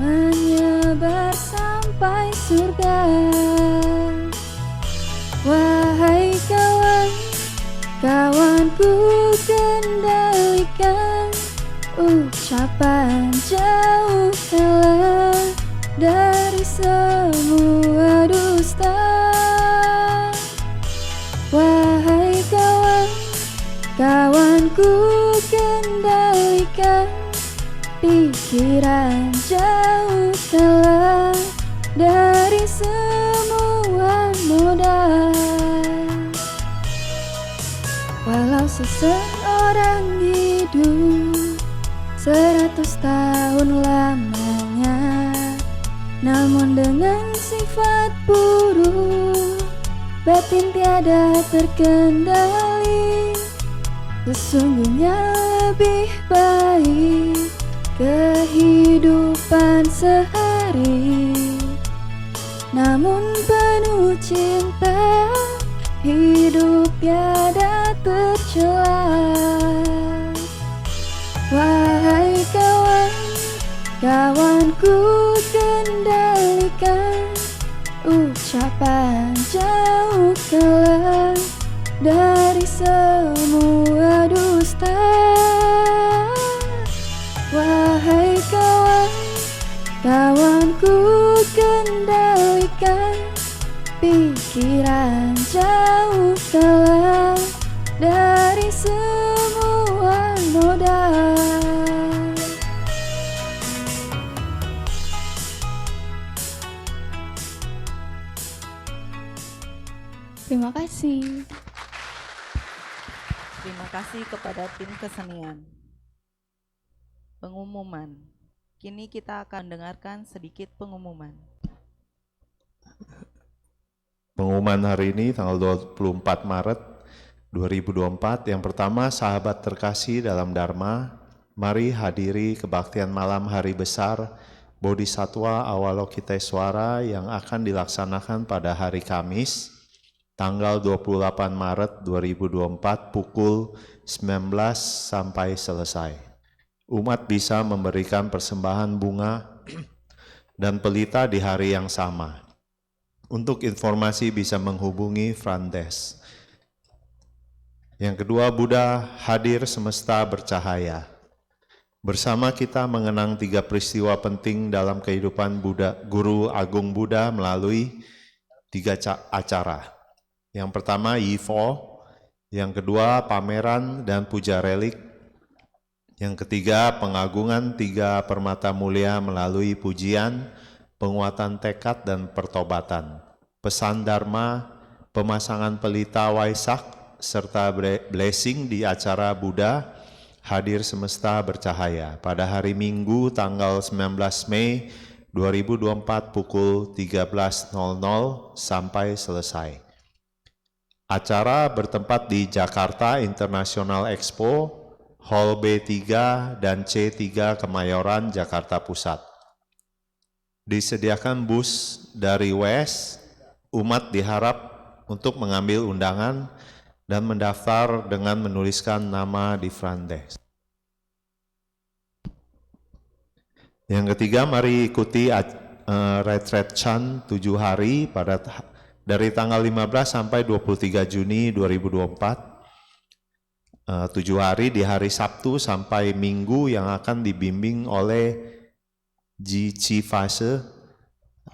menyebar sampai surga. Wahai kawan, kawanku kendalikan ucapan jauh kalah dari semua dusta. Wahai kawan, kawanku kendalikan pikiran, jauh kalah dari semua noda. Walau seseorang hidup 100 tahun lamanya, namun dengan sifat buruk, batin tiada terkendali. Sesungguhnya lebih baik kehidupan sehari, namun penuh cinta, hidup tiada tercela. Wahai kawan, kawanku kendalikan ucapan, jauh kalah dari semua dusta. Wahai kawan, kawanku kendalikan pikiran, jauh kalah dari semua noda. Terima kasih. Terima kasih kepada tim kesenian. Pengumuman. Kini kita akan dengarkan sedikit pengumuman. Pengumuman hari ini tanggal 24 Maret 2024. Yang pertama, sahabat terkasih dalam Dharma, mari hadiri kebaktian malam hari besar Bodhisatwa Avalokiteswara yang akan dilaksanakan pada hari Kamis, tanggal 28 Maret 2024 pukul 19 sampai selesai. Umat bisa memberikan persembahan bunga dan pelita di hari yang sama. Untuk informasi bisa menghubungi front desk. Yang kedua, Buddha hadir semesta bercahaya. Bersama kita mengenang 3 peristiwa penting dalam kehidupan Buddha, Guru Agung Buddha melalui 3 acara. Yang pertama, Yifo. Yang kedua, pameran dan puja relik. Yang ketiga, pengagungan 3 permata mulia melalui pujian, penguatan tekad dan pertobatan, pesan Dharma, pemasangan pelita Waisak, serta blessing di acara Buddha hadir semesta bercahaya pada hari Minggu tanggal 19 Mei 2024 pukul 13.00 sampai selesai. Acara bertempat di Jakarta International Expo, Hall B3 dan C3 Kemayoran, Jakarta Pusat. Disediakan bus dari West. Umat diharap untuk mengambil undangan dan mendaftar dengan menuliskan nama di front desk. Yang ketiga, mari ikuti retreat Chan 7 hari dari tanggal 15 sampai 23 Juni 2024. 7 hari di hari Sabtu sampai Minggu yang akan dibimbing oleh Ji Fase.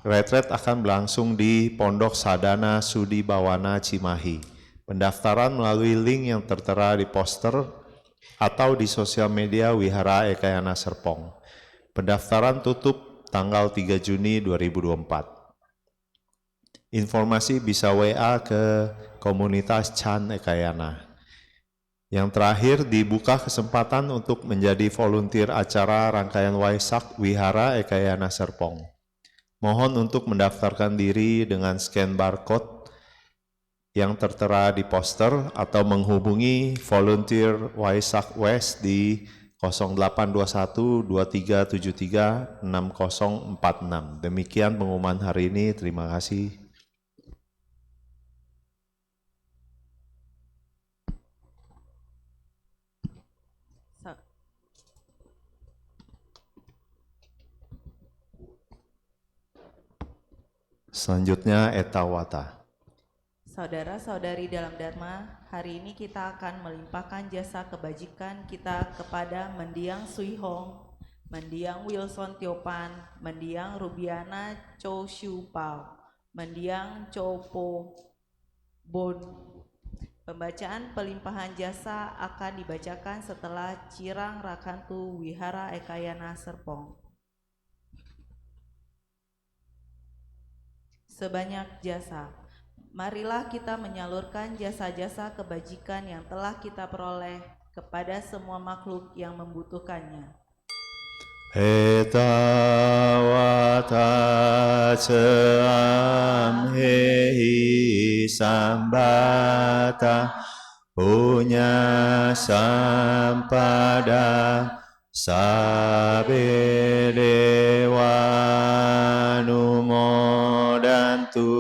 Retreat akan berlangsung di Pondok Sadana Sudi Bawana Cimahi. Pendaftaran melalui link yang tertera di poster atau di sosial media Wihara Ekayana Serpong. Pendaftaran tutup tanggal 3 Juni 2024. Informasi bisa WA ke komunitas Chan Ekayana. Yang terakhir, dibuka kesempatan untuk menjadi volunteer acara rangkaian Waisak Wihara Ekayana Serpong. Mohon untuk mendaftarkan diri dengan scan barcode yang tertera di poster atau menghubungi volunteer Waisak West di 0821 2373 6046. Demikian pengumuman hari ini. Terima kasih. Selanjutnya Etawata. Saudara-saudari dalam Dharma, hari ini kita akan melimpahkan jasa kebajikan kita kepada Mendiang Sui Hong, Mendiang Wilson Tiopan, Mendiang Rubiana Cho Siu Pao, Mendiang Cho Po Bon. Pembacaan pelimpahan jasa akan dibacakan setelah Cirang Rakantu Wihara Ekayana Serpong. Sebanyak jasa. Marilah kita menyalurkan jasa-jasa kebajikan yang telah kita peroleh kepada semua makhluk yang membutuhkannya. Etawata ceam hehi sambata punya sampada sabe dewa numodantu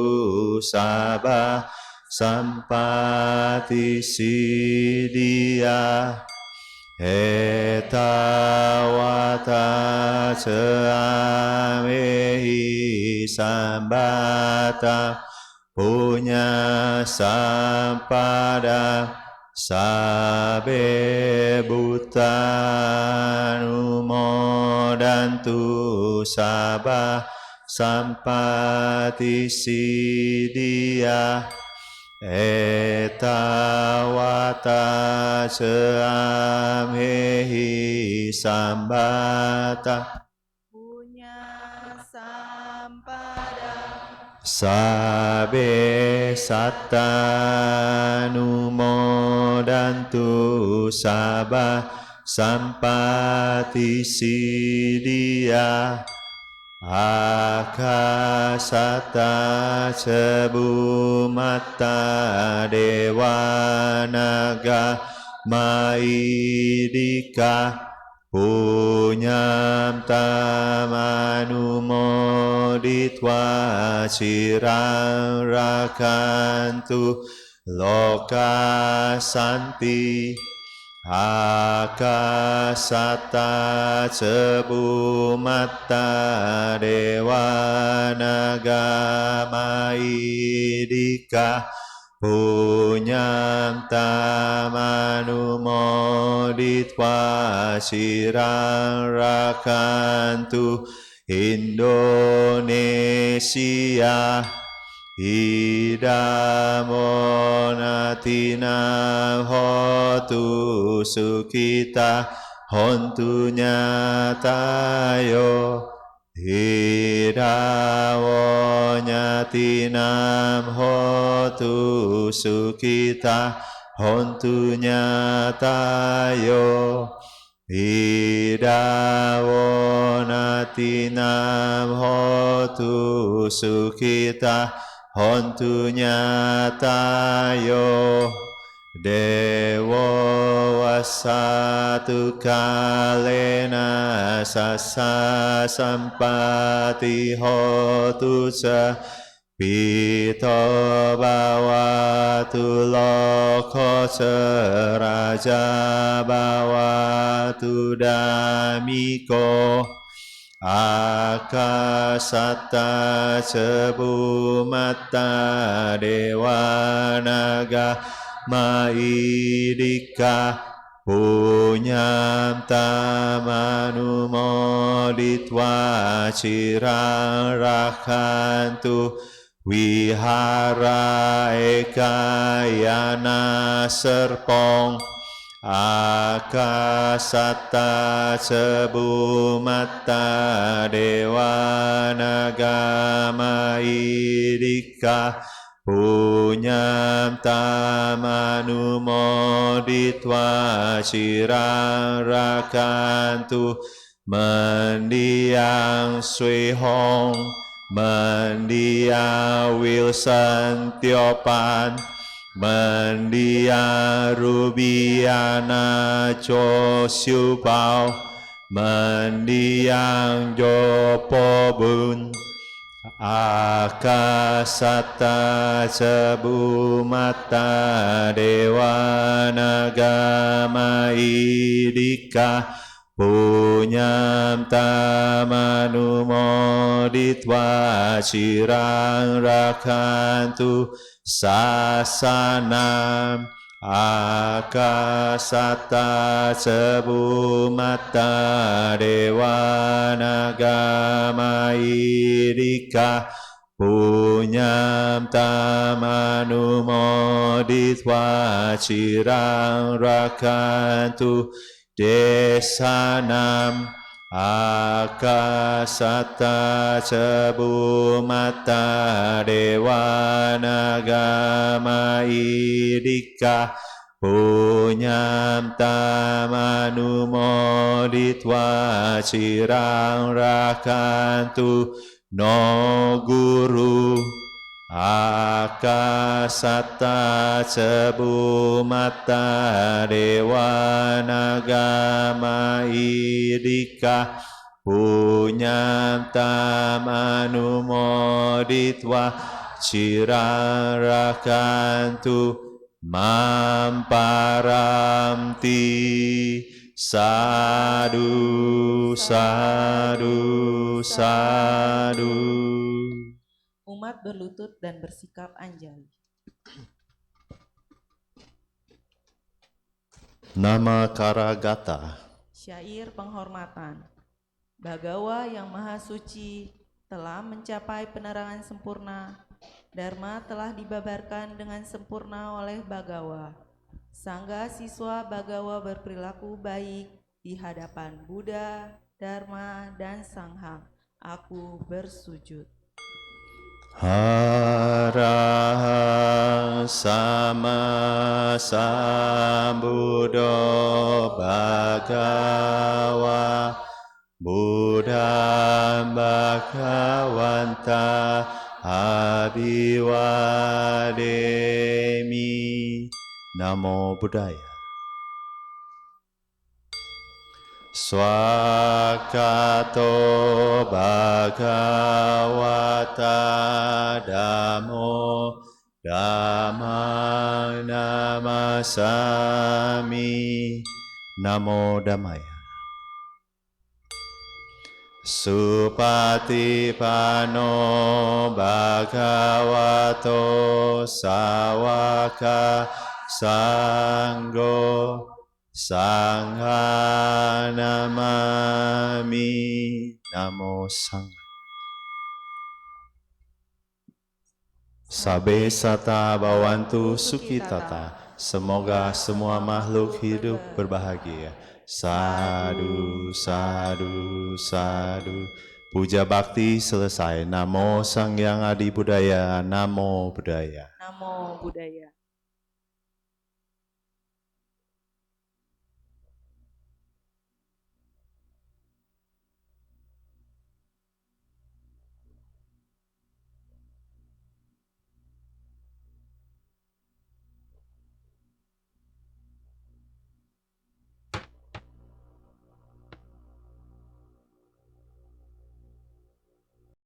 sabah sampati sidia etawata ceamehi sambata punya sampada sabe buta numodantu sabah sampati sidia etawata ceamehi sambata Punya sampada sabe satta numodantu sabah sampati sidia akasata cebumata dewanaga maidika punyam tamanumoditwa cirang rakantu loka santi akasata cebumata dewanaga maidika punyam tamanumoditwa cirang rakantu Indonesia idamonatina hotu sukita hontu nyatayo hidawonyatinam hotu sukita hontu nyatayo idawonatinam hotu sukita hontu nyatayo dewa wasatu kalena sasa sampati hotu sa pito bawatu loko seraja bawatu damiko akasata cebumata dewanaga maidika punyam tamanumoditwa cirang rakantu wihara ekayana serpong akasata cebumata dewanaga maidika punyam tamanumoditwa cirang rakantu mendiang Sui Hong mendiang Wilson Tiopan mendiang Rubiana Cho Siu Pao mendiang Jopo Bun akasata cebumata dewanaga maidika Punyam tamanumoditva cirang rakantu sasanam akasata sebumata dewanagama idika Punyam tamanumoditva cirang rakantu desanam akasata sebumata dewanagama idika Punyam tamanumoditva cirang rakantu no guru akasata sebumata dewanagama idika Punyam tamanumoditva cirang rakantu mamparamti sadu sadu sadu. Umat berlutut dan bersikap anjali. Nama Karagata. Syair penghormatan. Bagawa yang maha suci telah mencapai penerangan sempurna. Dharma telah dibabarkan dengan sempurna oleh Bagawa. Sangga siswa Bagawa berperilaku baik di hadapan Buddha, Dharma, dan Sanghang. Aku bersujud. Arahang sama sambuddho bhagawa Buddha bhagawanta abiwademi. Namo Buddhaya. Swakato bhagavata dhammo dhammang namasami. Namo Dhammaya. Supatipano bhagavato sawaka sanggo sangha namami. Namo Sangha. Sabe sata bawantu sukitata. Semoga semua makhluk hidup berbahagia. Sadu, sadu, sadu. Puja bakti selesai. Namo Sang Hyang Adi Budaya. Namo Buddhaya. Namo Buddhaya.